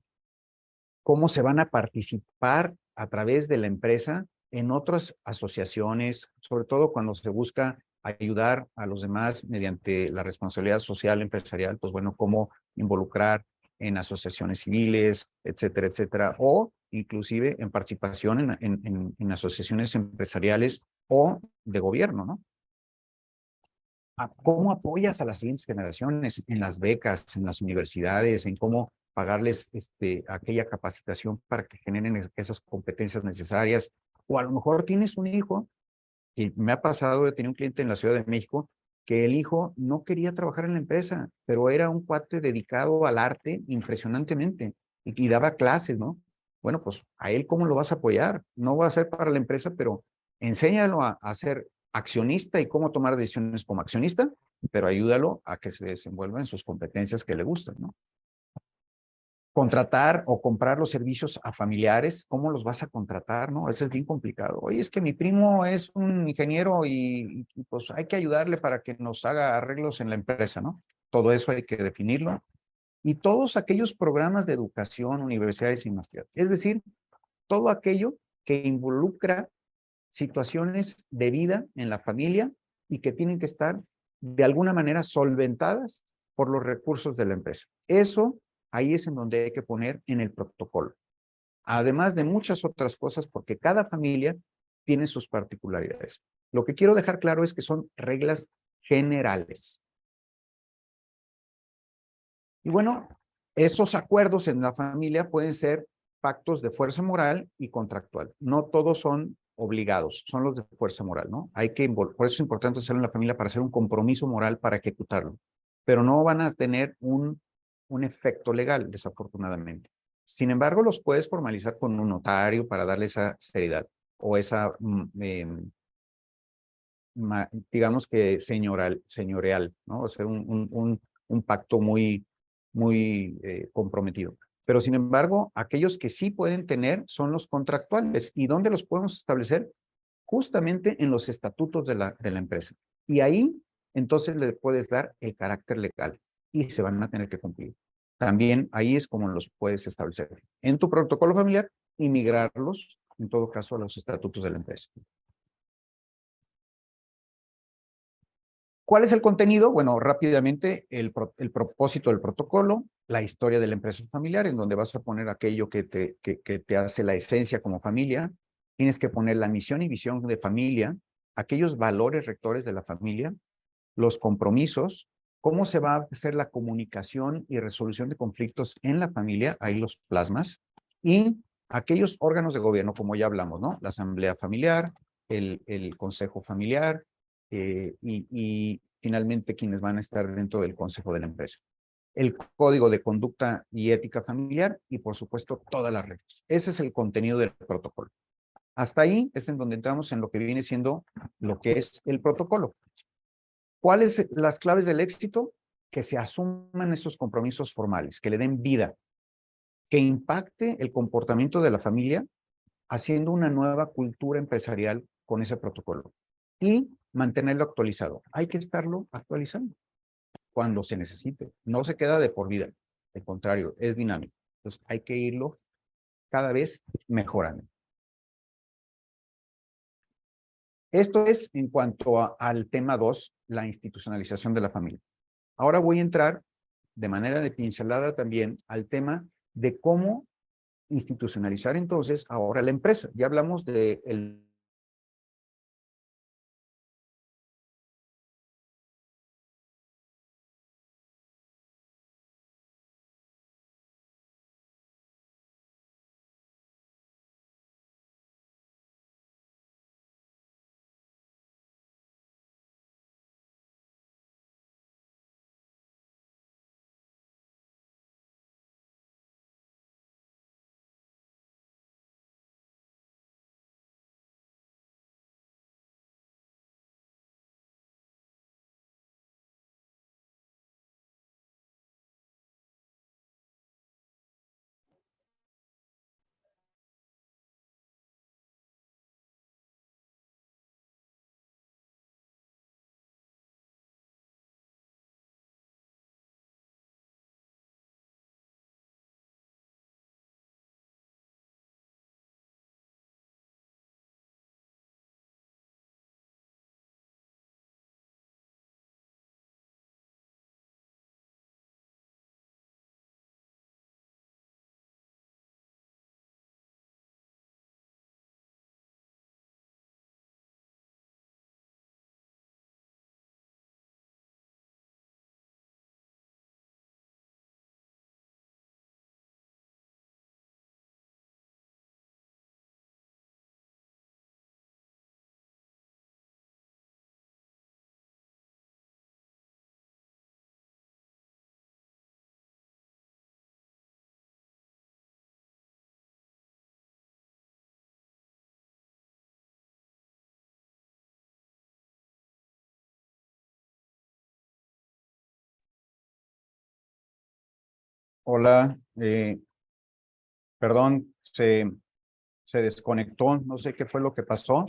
cómo se van a participar a través de la empresa en otras asociaciones, sobre todo cuando se busca ayudar a los demás mediante la responsabilidad social empresarial, pues bueno, cómo involucrar en asociaciones civiles, etcétera, etcétera, o inclusive en participación en asociaciones empresariales o de gobierno, ¿no? ¿Cómo apoyas a las siguientes generaciones en las becas, en las universidades, en cómo pagarles aquella capacitación para que generen esas competencias necesarias? O a lo mejor tienes un hijo, y me ha pasado, he tenido un cliente en la Ciudad de México, que el hijo no quería trabajar en la empresa, pero era un cuate dedicado al arte impresionantemente y daba clases, ¿no? Bueno, pues a él, ¿cómo lo vas a apoyar? No va a ser para la empresa, pero enséñalo a ser accionista y cómo tomar decisiones como accionista, pero ayúdalo a que se desenvuelva en sus competencias que le gustan, ¿no? Contratar o comprar los servicios a familiares, ¿cómo los vas a contratar, no? Eso es bien complicado. Oye, es que mi primo es un ingeniero y pues hay que ayudarle para que nos haga arreglos en la empresa, ¿no? Todo eso hay que definirlo. Y todos aquellos programas de educación, universidades y maestrías. Es decir, todo aquello que involucra situaciones de vida en la familia y que tienen que estar de alguna manera solventadas por los recursos de la empresa. Eso ahí es en donde hay que poner en el protocolo. Además de muchas otras cosas, porque cada familia tiene sus particularidades. Lo que quiero dejar claro es que son reglas generales. Y bueno, estos acuerdos en la familia pueden ser pactos de fuerza moral y contractual. No todos son obligados, son los de fuerza moral, ¿no? Por eso es importante hacerlo en la familia para hacer un compromiso moral para ejecutarlo. Pero no van a tener un efecto legal, desafortunadamente. Sin embargo, los puedes formalizar con un notario para darle esa seriedad o esa, digamos que señorial, ¿no? O sea, un pacto muy comprometido. Pero sin embargo, aquellos que sí pueden tener son los contractuales. ¿Y dónde los podemos establecer? Justamente en los estatutos de la empresa. Y ahí entonces le puedes dar el carácter legal y se van a tener que cumplir. También ahí es como los puedes establecer en tu protocolo familiar y migrarlos, en todo caso, a los estatutos de la empresa. ¿Cuál es el contenido? Bueno, rápidamente, el propósito del protocolo, la historia de la empresa familiar, en donde vas a poner aquello que te hace la esencia como familia. Tienes que poner la misión y visión de familia, aquellos valores rectores de la familia, los compromisos, cómo se va a hacer la comunicación y resolución de conflictos en la familia, ahí los plasmas, y aquellos órganos de gobierno, como ya hablamos, ¿no? La asamblea familiar, el consejo familiar, y finalmente quienes van a estar dentro del consejo de la empresa. El código de conducta y ética familiar y, por supuesto, todas las reglas. Ese es el contenido del protocolo. Hasta ahí es en donde entramos en lo que viene siendo lo que es el protocolo. ¿Cuáles son las claves del éxito? Que se asuman esos compromisos formales, que le den vida, que impacte el comportamiento de la familia, haciendo una nueva cultura empresarial con ese protocolo y mantenerlo actualizado. Hay que estarlo actualizando cuando se necesite. No se queda de por vida. Al contrario, es dinámico. Entonces hay que irlo cada vez mejorando. Esto es en cuanto al tema 2, la institucionalización de la familia. Ahora voy a entrar de manera de pincelada también al tema de cómo institucionalizar entonces ahora la empresa. Ya hablamos de el Hola, perdón, se desconectó, no sé qué fue lo que pasó.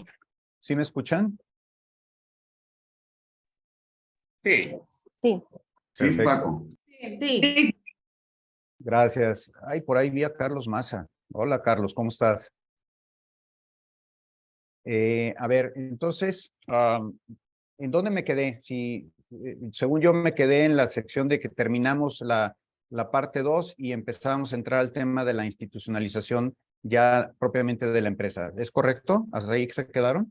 ¿Sí me escuchan?
Sí,
Sí,
sí,
Perfecto.
Paco.
Sí,
Gracias. Ay, por ahí vi a Carlos Maza. Hola, Carlos, ¿cómo estás? A ver, entonces, ¿en dónde me quedé? Si, según yo me quedé en la sección de que terminamos la parte 2 y empezamos a entrar al tema de la institucionalización ya propiamente de la empresa. ¿Es correcto? ¿Hasta ahí se quedaron?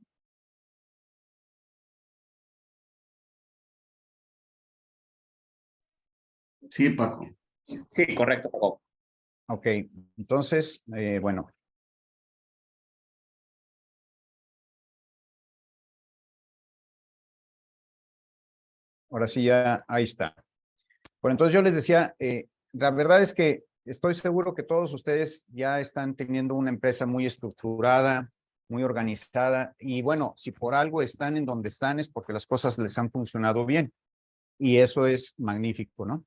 Sí, Paco.
Sí, correcto, Paco.
Ok, entonces, bueno. Ahora sí ya, ahí está. Bueno, entonces yo les decía, la verdad es que estoy seguro que todos ustedes ya están teniendo una empresa muy estructurada, muy organizada, y bueno, si por algo están en donde están es porque las cosas les han funcionado bien, y eso es magnífico, ¿no?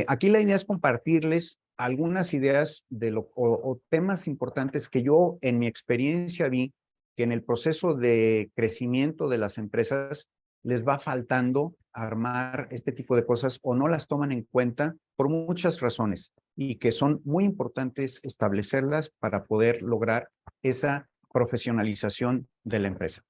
Aquí la idea es compartirles algunas ideas de o temas importantes que yo en mi experiencia vi que en el proceso de crecimiento de las empresas les va faltando armar este tipo de cosas o no las toman en cuenta por muchas razones y que son muy importantes establecerlas para poder lograr esa profesionalización de la empresa.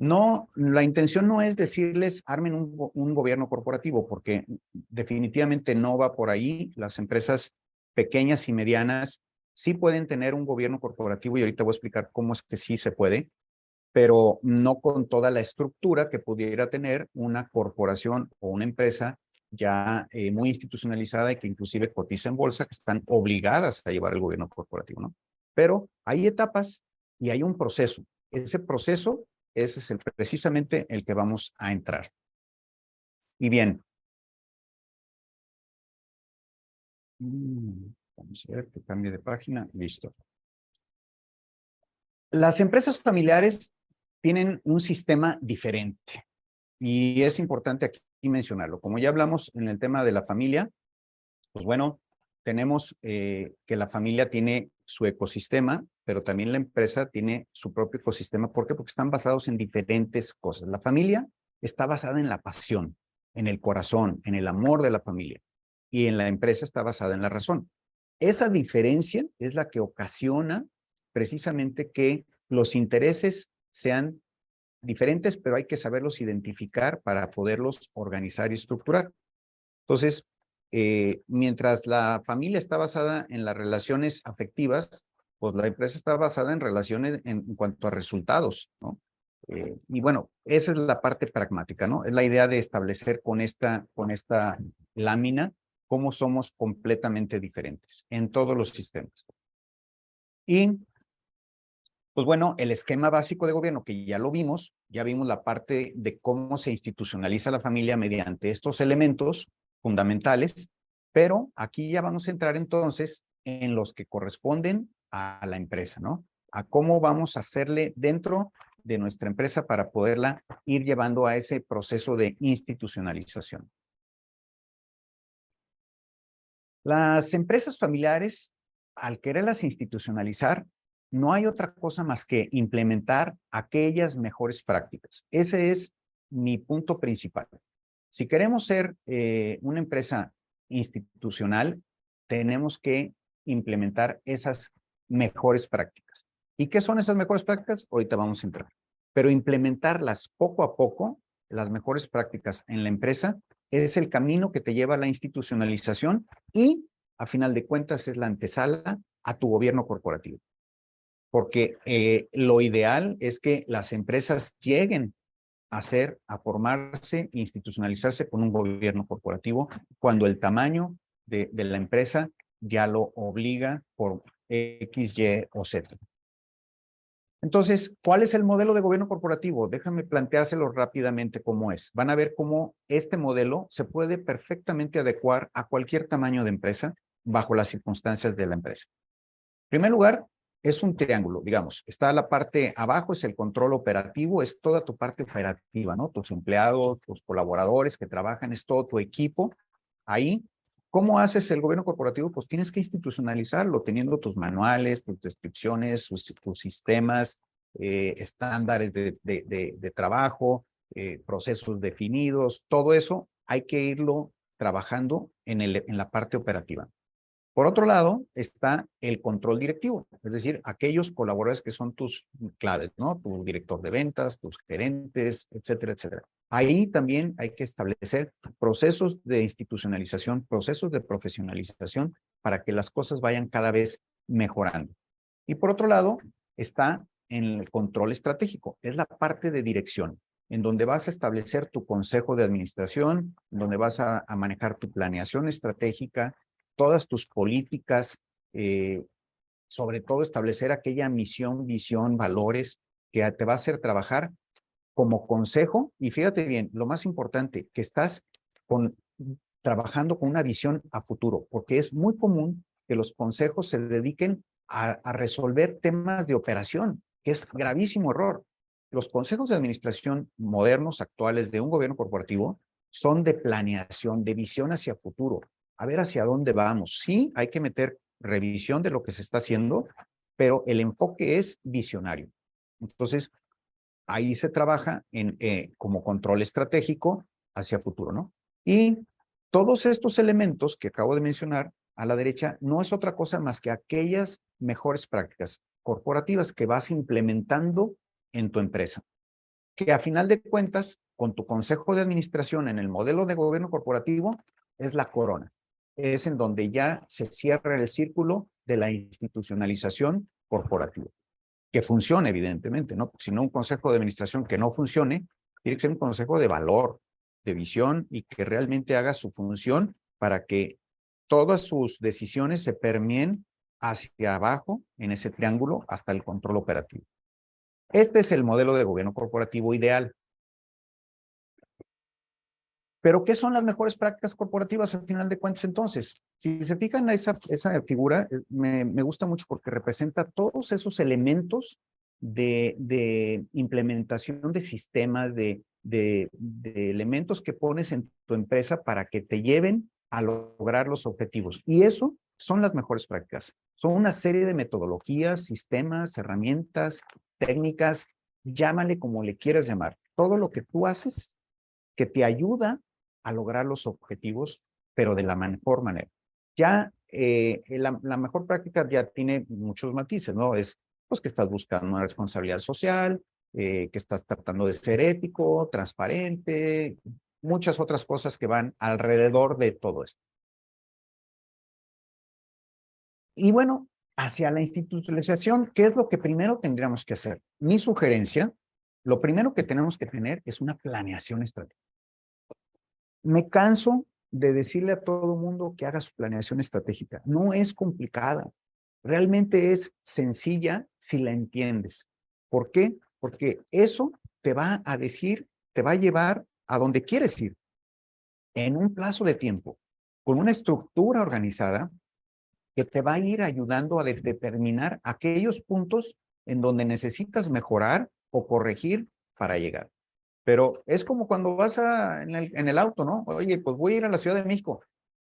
No, la intención no es decirles armen un gobierno corporativo, porque definitivamente no va por ahí. Las empresas pequeñas y medianas sí pueden tener un gobierno corporativo y ahorita voy a explicar cómo es que sí se puede, pero no con toda la estructura que pudiera tener una corporación o una empresa ya muy institucionalizada y que inclusive cotiza en bolsa, que están obligadas a llevar el gobierno corporativo, ¿no? Pero hay etapas y hay un proceso. Ese proceso, ese es precisamente el que vamos a entrar. Y bien, vamos a ver que cambie de página. Listo. Las empresas familiares tienen un sistema diferente y es importante aquí mencionarlo. Como ya hablamos en el tema de la familia, pues bueno, tenemos que la familia tiene su ecosistema, pero también la empresa tiene su propio ecosistema. ¿Por qué? Porque están basados en diferentes cosas. La familia está basada en la pasión, en el corazón, en el amor de la familia, y en la empresa está basada en la razón. Esa diferencia es la que ocasiona precisamente que los intereses sean diferentes, pero hay que saberlos identificar para poderlos organizar y estructurar. Entonces, mientras la familia está basada en las relaciones afectivas, pues la empresa está basada en relaciones en cuanto a resultados, ¿no? Y bueno, esa es la parte pragmática, ¿no? Es la idea de establecer con esta lámina cómo somos completamente diferentes en todos los sistemas. Y pues bueno, el esquema básico de gobierno que ya lo vimos, ya vimos la parte de cómo se institucionaliza la familia mediante estos elementos fundamentales, pero aquí ya vamos a entrar entonces en los que corresponden a la empresa, ¿no? A cómo vamos a hacerle dentro de nuestra empresa para poderla ir llevando a ese proceso de institucionalización. Las empresas familiares, al quererlas institucionalizar, no hay otra cosa más que implementar aquellas mejores prácticas. Ese es mi punto principal. Si queremos ser una empresa institucional, tenemos que implementar esas mejores prácticas. ¿Y qué son esas mejores prácticas? Ahorita vamos a entrar. Pero implementarlas poco a poco, las mejores prácticas en la empresa, es el camino que te lleva a la institucionalización y, a final de cuentas, es la antesala a tu gobierno corporativo. Porque lo ideal es que las empresas lleguen a formarse, institucionalizarse con un gobierno corporativo cuando el tamaño de la empresa ya lo obliga por X, Y o Z. Entonces, ¿cuál es el modelo de gobierno corporativo? Déjame planteárselo rápidamente cómo es. Van a ver cómo este modelo se puede perfectamente adecuar a cualquier tamaño de empresa bajo las circunstancias de la empresa. En primer lugar, es un triángulo, digamos. Está la parte abajo, es el control operativo, es toda tu parte operativa, ¿no? Tus empleados, tus colaboradores que trabajan, es todo tu equipo. Ahí, ¿cómo haces el gobierno corporativo? Pues tienes que institucionalizarlo, teniendo tus manuales, tus descripciones, tus sistemas, estándares de trabajo, procesos definidos, todo eso hay que irlo trabajando en la parte operativa. Por otro lado, está el control directivo, es decir, aquellos colaboradores que son tus claves, ¿no? Tu director de ventas, tus gerentes, etcétera, etcétera. Ahí también hay que establecer procesos de institucionalización, procesos de profesionalización para que las cosas vayan cada vez mejorando. Y por otro lado, está en el control estratégico, es la parte de dirección, en donde vas a establecer tu consejo de administración, en donde vas a manejar tu planeación estratégica, todas tus políticas, sobre todo establecer aquella misión, visión, valores que te va a hacer trabajar como consejo. Y fíjate bien, lo más importante, que estás trabajando con una visión a futuro, porque es muy común que los consejos se dediquen a resolver temas de operación, que es gravísimo error. Los consejos de administración modernos, actuales, de un gobierno corporativo, son de planeación, de visión hacia futuro, a ver hacia dónde vamos. Sí, hay que meter revisión de lo que se está haciendo, pero el enfoque es visionario. Entonces, ahí se trabaja como control estratégico hacia futuro, ¿no? Y todos estos elementos que acabo de mencionar a la derecha no es otra cosa más que aquellas mejores prácticas corporativas que vas implementando en tu empresa, que a final de cuentas, con tu consejo de administración en el modelo de gobierno corporativo, es la corona. Es en donde ya se cierra el círculo de la institucionalización corporativa. Que funcione, evidentemente, ¿no? Porque si no, un consejo de administración que no funcione, tiene que ser un consejo de valor, de visión y que realmente haga su función para que todas sus decisiones se permeen hacia abajo en ese triángulo hasta el control operativo. Este es el modelo de gobierno corporativo ideal. Pero, ¿qué son las mejores prácticas corporativas al final de cuentas entonces? Si se fijan, esa figura me gusta mucho porque representa todos esos elementos de implementación de sistemas, de elementos que pones en tu empresa para que te lleven a lograr los objetivos. Y eso son las mejores prácticas. Son una serie de metodologías, sistemas, herramientas, técnicas, llámale como le quieras llamar. Todo lo que tú haces que te ayuda a lograr los objetivos, pero de la mejor manera. Ya la mejor práctica ya tiene muchos matices, ¿no? Es pues que estás buscando una responsabilidad social, que estás tratando de ser ético, transparente, muchas otras cosas que van alrededor de todo esto. Y bueno, hacia la institucionalización, ¿qué es lo que primero tendríamos que hacer? Mi sugerencia, lo primero que tenemos que tener es una planeación estratégica. Me canso de decirle a todo el mundo que haga su planeación estratégica. No es complicada. Realmente es sencilla si la entiendes. ¿Por qué? Porque eso te va a decir, te va a llevar a donde quieres ir en un plazo de tiempo, con una estructura organizada que te va a ir ayudando a determinar aquellos puntos en donde necesitas mejorar o corregir para llegar. Pero es como cuando vas en el auto, ¿no? Oye, pues voy a ir a la Ciudad de México.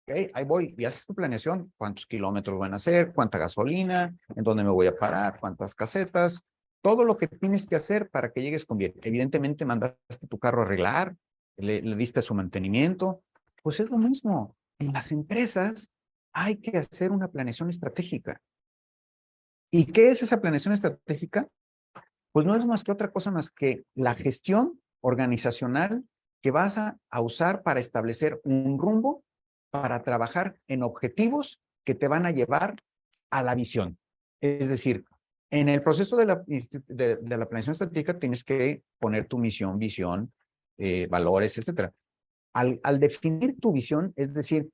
Okay, ahí voy y haces tu planeación. ¿Cuántos kilómetros van a hacer? ¿Cuánta gasolina? ¿En dónde me voy a parar? ¿Cuántas casetas? Todo lo que tienes que hacer para que llegues con bien. Evidentemente mandaste tu carro a arreglar, le diste su mantenimiento. Pues es lo mismo. En las empresas hay que hacer una planeación estratégica. ¿Y qué es esa planeación estratégica? Pues no es más que otra cosa más que la gestión organizacional que vas a usar para establecer un rumbo, para trabajar en objetivos que te van a llevar a la visión. Es decir, en el proceso de la planeación estratégica tienes que poner tu misión, visión, valores, etcétera. Al definir tu visión, es decir,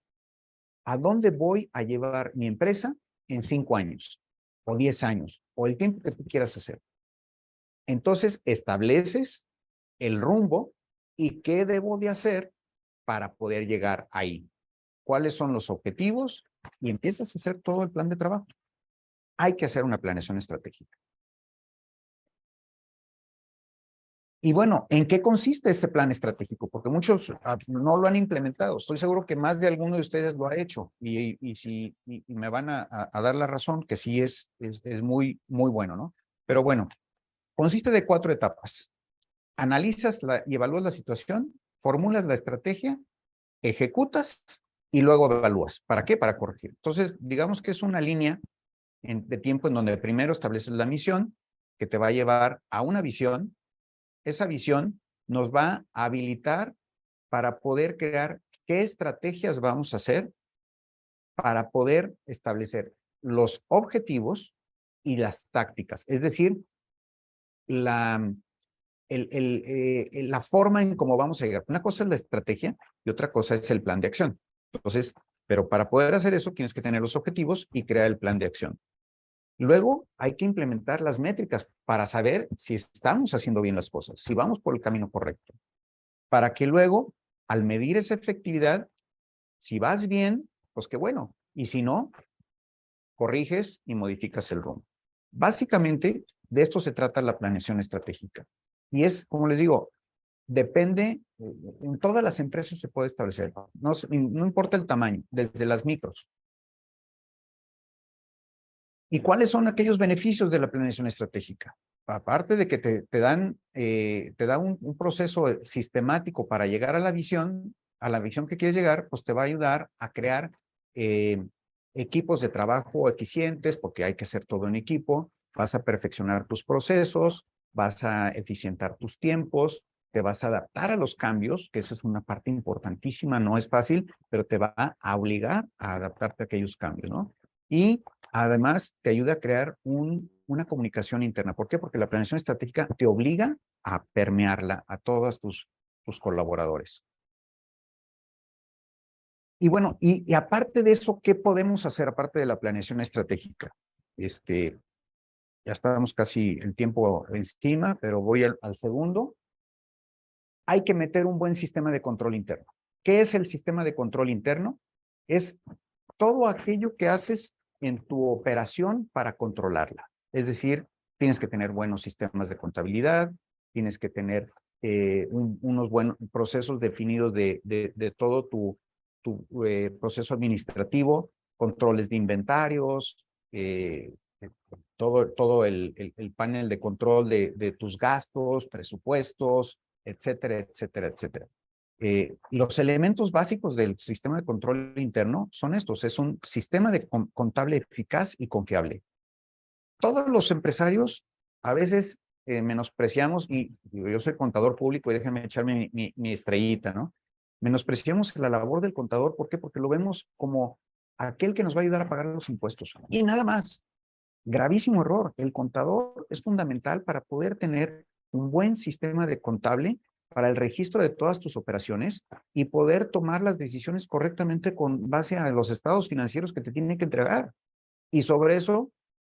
¿a dónde voy a llevar mi empresa en 5 años o 10 años o el tiempo que tú quieras hacer? Entonces, estableces el rumbo y qué debo de hacer para poder llegar ahí. ¿Cuáles son los objetivos? Y empiezas a hacer todo el plan de trabajo. Hay que hacer una planeación estratégica. Y bueno, ¿en qué consiste ese plan estratégico? Porque muchos no lo han implementado. Estoy seguro que más de alguno de ustedes lo ha hecho y me van a dar la razón que sí es muy, muy bueno, ¿no? Pero bueno, consiste de 4 etapas. Analizas y evalúas la situación, formulas la estrategia, ejecutas y luego evalúas. ¿Para qué? Para corregir. Entonces, digamos que es una línea de tiempo en donde primero estableces la misión que te va a llevar a una visión. Esa visión nos va a habilitar para poder crear qué estrategias vamos a hacer para poder establecer los objetivos y las tácticas. Es decir, la forma en cómo vamos a llegar. Una cosa es la estrategia y otra cosa es el plan de acción. Entonces, pero para poder hacer eso tienes que tener los objetivos y crear el plan de acción. Luego hay que implementar las métricas para saber si estamos haciendo bien las cosas, si vamos por el camino correcto. Para que luego, al medir esa efectividad, si vas bien, pues qué bueno. Y si no, corriges y modificas el rumbo. Básicamente, de esto se trata la planeación estratégica. Y es, como les digo, depende, en todas las empresas se puede establecer, no importa el tamaño, desde las micros. ¿Y cuáles son aquellos beneficios de la planeación estratégica? Aparte de que te da un proceso sistemático para llegar a la visión que quieres llegar, pues te va a ayudar a crear equipos de trabajo eficientes, porque hay que hacer todo en equipo, vas a perfeccionar tus procesos, vas a eficientar tus tiempos, te vas a adaptar a los cambios, que esa es una parte importantísima, no es fácil, pero te va a obligar a adaptarte a aquellos cambios, ¿no? Y además te ayuda a crear una comunicación interna. ¿Por qué? Porque la planeación estratégica te obliga a permearla a todos tus colaboradores. Y bueno, y aparte de eso, ¿qué podemos hacer aparte de la planeación estratégica? Ya estamos casi el tiempo encima, pero voy al segundo. Hay que meter un buen sistema de control interno. ¿Qué es el sistema de control interno? Es todo aquello que haces en tu operación para controlarla. Es decir, tienes que tener buenos sistemas de contabilidad, tienes que tener unos buenos procesos definidos de todo tu proceso administrativo, controles de inventarios, todo el panel de control de tus gastos, presupuestos, etcétera, etcétera, etcétera. Los elementos básicos del sistema de control interno son estos. Es un sistema de contable eficaz y confiable. Todos los empresarios a veces menospreciamos, y yo soy contador público y déjenme echarme mi estrellita, ¿no? Menospreciamos la labor del contador. ¿Por qué? Porque lo vemos como aquel que nos va a ayudar a pagar los impuestos. Y nada más. Gravísimo error. El contador es fundamental para poder tener un buen sistema de contable para el registro de todas tus operaciones y poder tomar las decisiones correctamente con base a los estados financieros que te tienen que entregar. Y sobre eso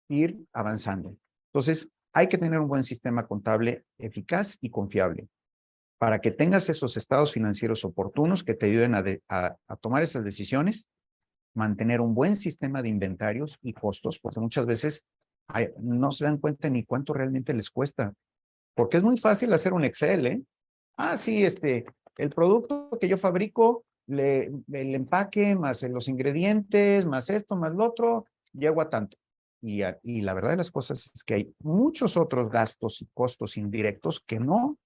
ir avanzando. Entonces, hay que tener un buen sistema contable eficaz y confiable para que tengas esos estados financieros oportunos que te ayuden a tomar esas decisiones, mantener un buen sistema de inventarios y costos, porque muchas veces no se dan cuenta ni cuánto realmente les cuesta, porque es muy fácil hacer un Excel, ¿eh? Ah, sí, el producto que yo fabrico, el empaque, más los ingredientes, más esto, más lo otro, llego a tanto. Y la verdad de las cosas es que hay muchos otros gastos y costos indirectos que no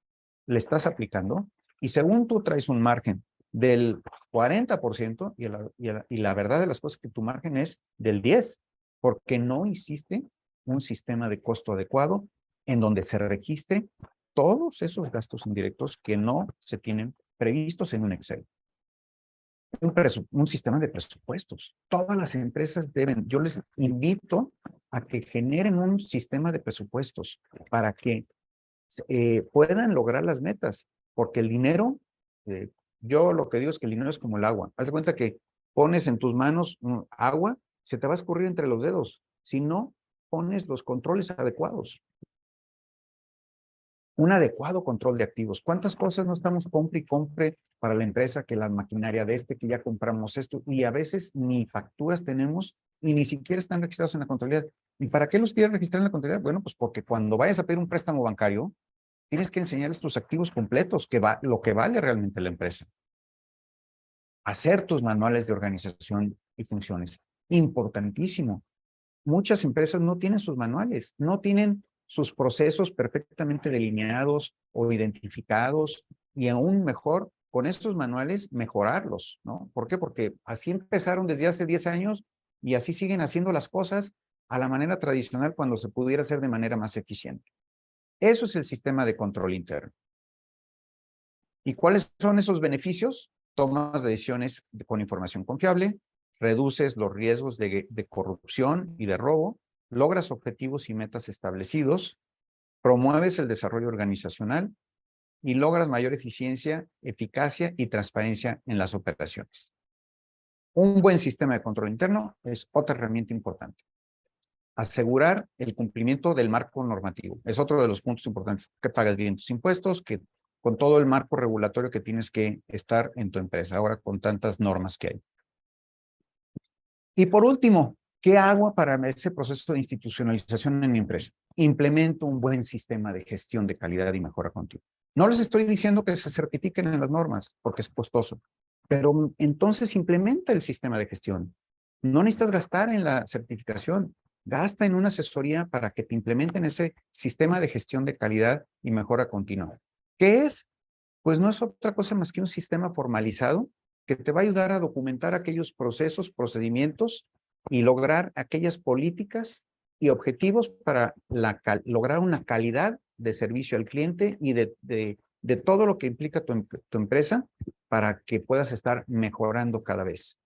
le estás aplicando, y según tú traes un margen del 40%, y la verdad de las cosas es que tu margen es del 10%, porque no hiciste un sistema de costo adecuado en donde se registre todos esos gastos indirectos que no se tienen previstos en un Excel. Un sistema de presupuestos. Todas las empresas deben, yo les invito a que generen un sistema de presupuestos para que puedan lograr las metas, porque el dinero, yo lo que digo es que el dinero es como el agua. Haz de cuenta que pones en tus manos agua, se te va a escurrir entre los dedos, si no pones los controles adecuados. Un adecuado control de activos. ¿Cuántas cosas no estamos compre y compre para la empresa, que la maquinaria de que ya compramos esto, y a veces ni facturas tenemos y ni siquiera están registrados en la contabilidad? ¿Y para qué los quieres registrar en la contabilidad? Bueno, pues porque cuando vayas a pedir un préstamo bancario, tienes que enseñarles tus activos completos, lo que vale realmente la empresa. Hacer tus manuales de organización y funciones. Importantísimo. Muchas empresas no tienen sus manuales, no tienen sus procesos perfectamente delineados o identificados, y aún mejor, con estos manuales mejorarlos, ¿no? ¿Por qué? Porque así empezaron desde hace 10 años y así siguen haciendo las cosas a la manera tradicional cuando se pudiera hacer de manera más eficiente. Eso es el sistema de control interno. ¿Y cuáles son esos beneficios? Tomas de decisiones con información confiable, reduces los riesgos de corrupción y de robo, logras objetivos y metas establecidos, promueves el desarrollo organizacional y logras mayor eficiencia, eficacia y transparencia en las operaciones. Un buen sistema de control interno es otra herramienta importante. Asegurar el cumplimiento del marco normativo. Es otro de los puntos importantes, que pagas bien tus impuestos, que con todo el marco regulatorio que tienes que estar en tu empresa, ahora con tantas normas que hay. Y por último, ¿qué hago para ese proceso de institucionalización en mi empresa? Implemento un buen sistema de gestión de calidad y mejora continua. No les estoy diciendo que se certifiquen en las normas, porque es costoso, pero entonces implementa el sistema de gestión. No necesitas gastar en la certificación. Gasta en una asesoría para que te implementen ese sistema de gestión de calidad y mejora continua. ¿Qué es? Pues no es otra cosa más que un sistema formalizado que te va a ayudar a documentar aquellos procesos, procedimientos y lograr aquellas políticas y objetivos para lograr una calidad de servicio al cliente y de todo lo que implica tu empresa, para que puedas estar mejorando cada vez.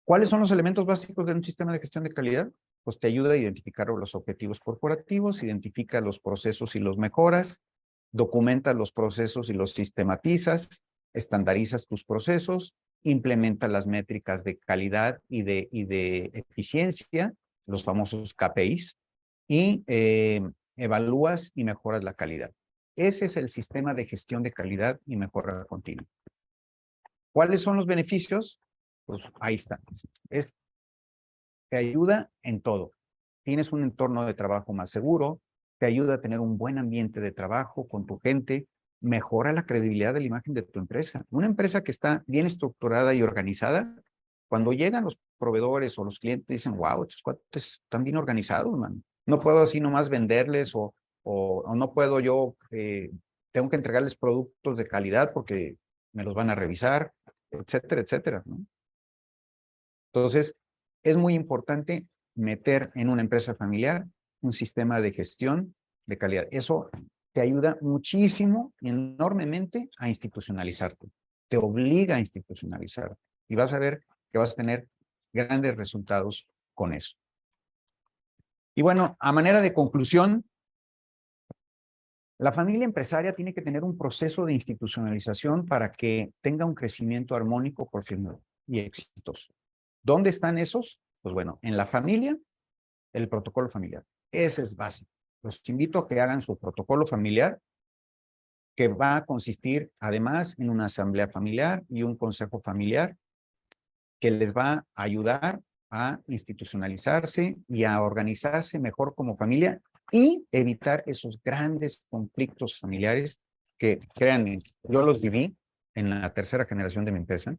¿Cuáles son los elementos básicos de un sistema de gestión de calidad? Pues te ayuda a identificar los objetivos corporativos, identifica los procesos y los mejoras, documenta los procesos y los sistematizas, estandarizas tus procesos, implementa las métricas de calidad y de eficiencia, los famosos KPIs, y evalúas y mejoras la calidad. Ese es el sistema de gestión de calidad y mejora continua. ¿Cuáles son los beneficios? Pues ahí está. Te ayuda en todo. Tienes un entorno de trabajo más seguro, te ayuda a tener un buen ambiente de trabajo con tu gente, mejora la credibilidad de la imagen de tu empresa. Una empresa que está bien estructurada y organizada, cuando llegan los proveedores o los clientes dicen, wow, estos cuates están bien organizados, man. No puedo así nomás venderles o no puedo yo, tengo que entregarles productos de calidad porque me los van a revisar, etcétera, etcétera, ¿no? Entonces, es muy importante meter en una empresa familiar un sistema de gestión de calidad. Eso te ayuda muchísimo, enormemente a institucionalizarte. Te obliga a institucionalizarte. Y vas a ver que vas a tener grandes resultados con eso. Y bueno, a manera de conclusión, la familia empresaria tiene que tener un proceso de institucionalización para que tenga un crecimiento armónico, continuo y exitoso. ¿Dónde están esos? Pues bueno, en la familia, el protocolo familiar. Ese es básico. Los invito a que hagan su protocolo familiar, que va a consistir además en una asamblea familiar y un consejo familiar que les va a ayudar a institucionalizarse y a organizarse mejor como familia y evitar esos grandes conflictos familiares que, créanme, yo los viví en la tercera generación de mi empresa.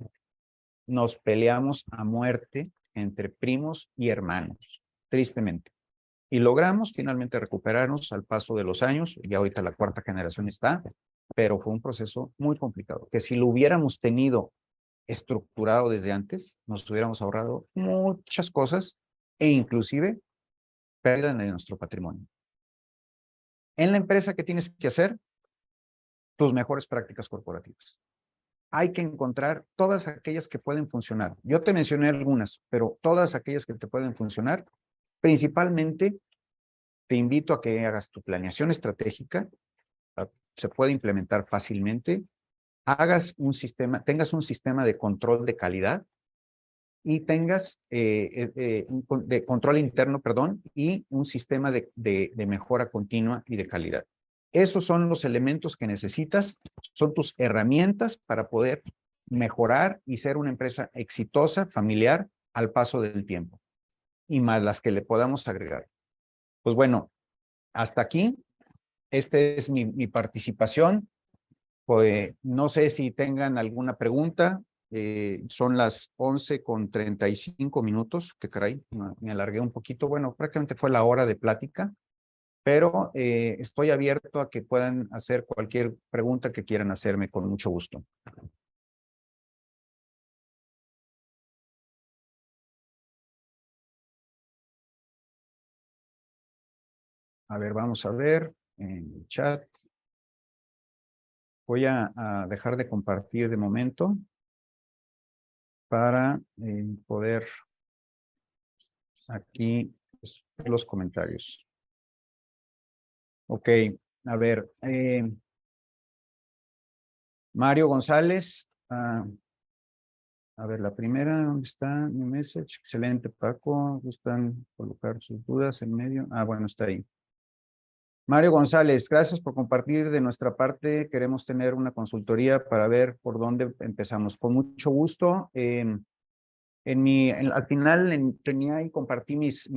Nos peleamos a muerte entre primos y hermanos, tristemente. Y logramos finalmente recuperarnos al paso de los años, y ahorita la cuarta generación está, pero fue un proceso muy complicado, que si lo hubiéramos tenido estructurado desde antes, nos hubiéramos ahorrado muchas cosas e inclusive pérdida de nuestro patrimonio. En la empresa, ¿qué tienes que hacer? Tus mejores prácticas corporativas. Hay que encontrar todas aquellas que pueden funcionar. Yo te mencioné algunas, pero todas aquellas que te pueden funcionar, principalmente te invito a que hagas tu planeación estratégica, se puede implementar fácilmente, tengas un sistema de control de calidad y tengas de control interno, perdón, y un sistema de mejora continua y de calidad. Esos son los elementos que necesitas, son tus herramientas para poder mejorar y ser una empresa exitosa, familiar, al paso del tiempo, y más las que le podamos agregar. Pues bueno, hasta aquí. Esta es mi participación. Pues, no sé si tengan alguna pregunta. Son las 11:35. Que caray, me alargué un poquito. Bueno, prácticamente fue la hora de plática, pero estoy abierto a que puedan hacer cualquier pregunta que quieran hacerme con mucho gusto. A ver, vamos a ver en el chat. Voy a dejar de compartir de momento para poder aquí los comentarios. Ok, a ver. Mario González. A ver, la primera, ¿dónde está mi message? Excelente, Paco. Gustan colocar sus dudas en medio. Bueno, está ahí. Mario González, gracias por compartir. De nuestra parte, queremos tener una consultoría para ver por dónde empezamos. Con mucho gusto. Al final tenía y compartí mis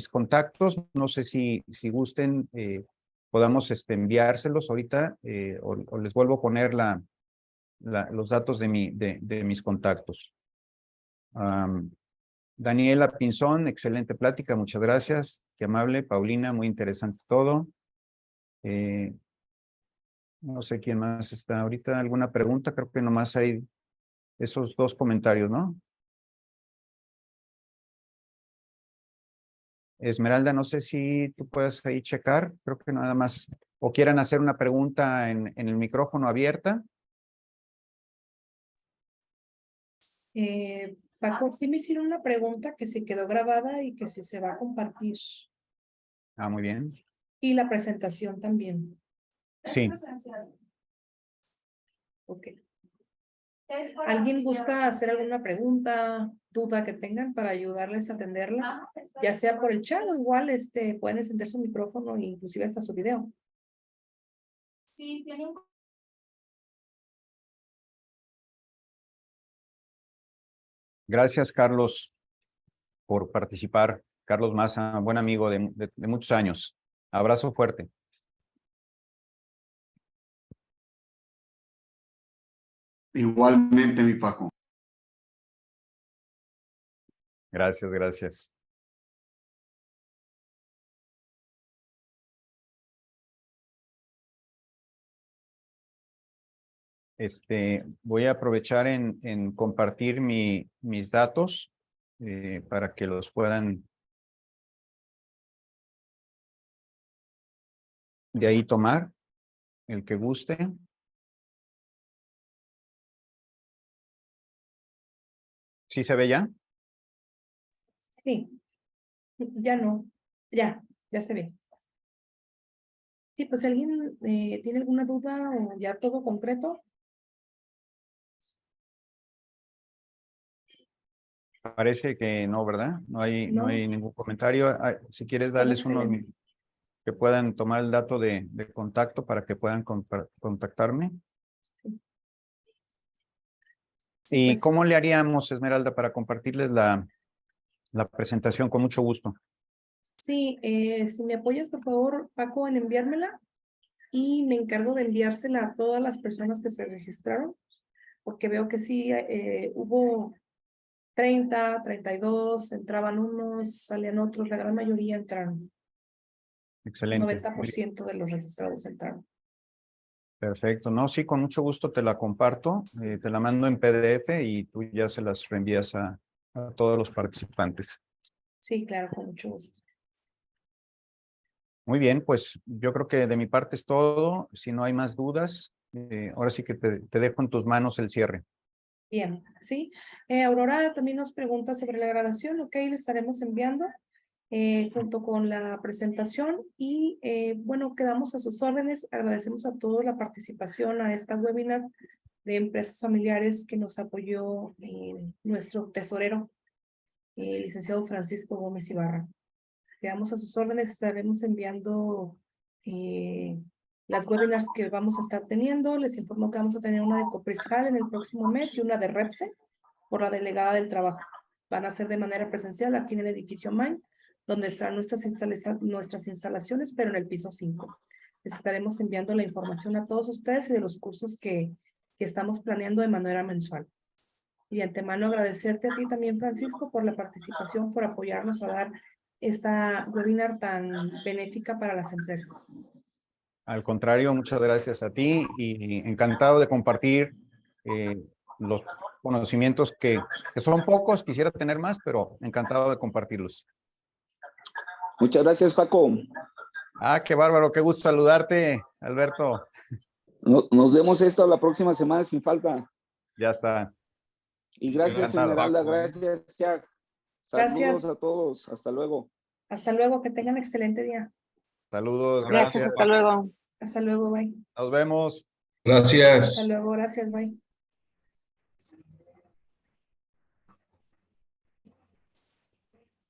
contactos. No sé si gusten, podamos enviárselos ahorita o les vuelvo a poner los datos de mis contactos. Daniela Pinzón, excelente plática, muchas gracias. Qué amable. Paulina, muy interesante todo. No sé quién más está ahorita. ¿Alguna pregunta? Creo que nomás hay esos dos comentarios, ¿no? Esmeralda, no sé si tú puedes ahí checar. Creo que nada más. O quieran hacer una pregunta en el micrófono abierta.
Paco, sí me hicieron una pregunta que se quedó grabada y que sí se va a compartir.
Muy bien.
Y la presentación también.
Sí.
Ok. ¿Alguien gusta hacer alguna pregunta, duda que tengan para ayudarles a atenderla? Ya sea por el chat o igual pueden encender su micrófono e inclusive hasta su video. Sí, tiene un...
Gracias, Carlos, por participar. Carlos Maza, buen amigo de muchos años. Abrazo fuerte.
Igualmente, mi Paco.
Gracias, gracias. Voy a aprovechar en compartir mis datos para que los puedan de ahí tomar, el que guste. ¿Sí se ve ya?
Sí, ya no, ya se ve. Sí, pues si alguien tiene alguna duda o ya todo concreto.
Parece que no, ¿verdad? No hay ningún comentario. Si quieres darles unos
excelente.
minutos que puedan tomar el dato de contacto para que puedan contactarme.
Sí,
¿Y
pues,
cómo le haríamos, Esmeralda, para compartirles la presentación? Con mucho gusto.
sí, si me apoyas, por favor, Paco, en enviármela y me encargo de enviársela a todas las personas que se registraron, porque veo que sí, hubo 32, entraban unos, salían otros, la gran mayoría entraron.
Excelente.
90% de los registrados entraron.
Perfecto. No, sí, con mucho gusto te la comparto. Te la mando en PDF y tú ya se las reenvías a todos los participantes.
Sí, claro, con mucho gusto.
Muy bien, pues yo creo que de mi parte es todo. Si no hay más dudas, ahora sí que te dejo en tus manos el cierre.
Bien, sí. Aurora también nos pregunta sobre la grabación, ok, le estaremos enviando junto con la presentación y bueno, quedamos a sus órdenes. Agradecemos a todos la participación a esta webinar de empresas familiares que nos apoyó nuestro tesorero, licenciado Francisco Gómez Ibarra. Quedamos a sus órdenes, estaremos enviando las webinars que vamos a estar teniendo. Les informo que vamos a tener una de Copriscal en el próximo mes y una de Repse por la delegada del trabajo. Van a ser de manera presencial aquí en el edificio MAIN, donde están nuestras instalaciones, pero en el piso 5. Les estaremos enviando la información a todos ustedes y de los cursos que estamos planeando de manera mensual. Y de antemano agradecerte a ti también, Francisco, por la participación, por apoyarnos a dar esta webinar tan benéfica para las empresas.
Al contrario, muchas gracias a ti y encantado de compartir los conocimientos que son pocos, quisiera tener más, pero encantado de compartirlos.
Muchas gracias, Paco.
Ah, qué bárbaro, qué gusto saludarte, Alberto.
Nos vemos la próxima semana sin falta.
Ya está.
Y gracias,
Encantado.
Esmeralda, gracias, Jack. Saludos
Gracias.
a todos, hasta luego.
Hasta luego, que tengan excelente día.
Saludos,
Gracias,
gracias.
hasta luego.
Hasta luego, bye.
Nos vemos.
Gracias.
Hasta luego, gracias, bye.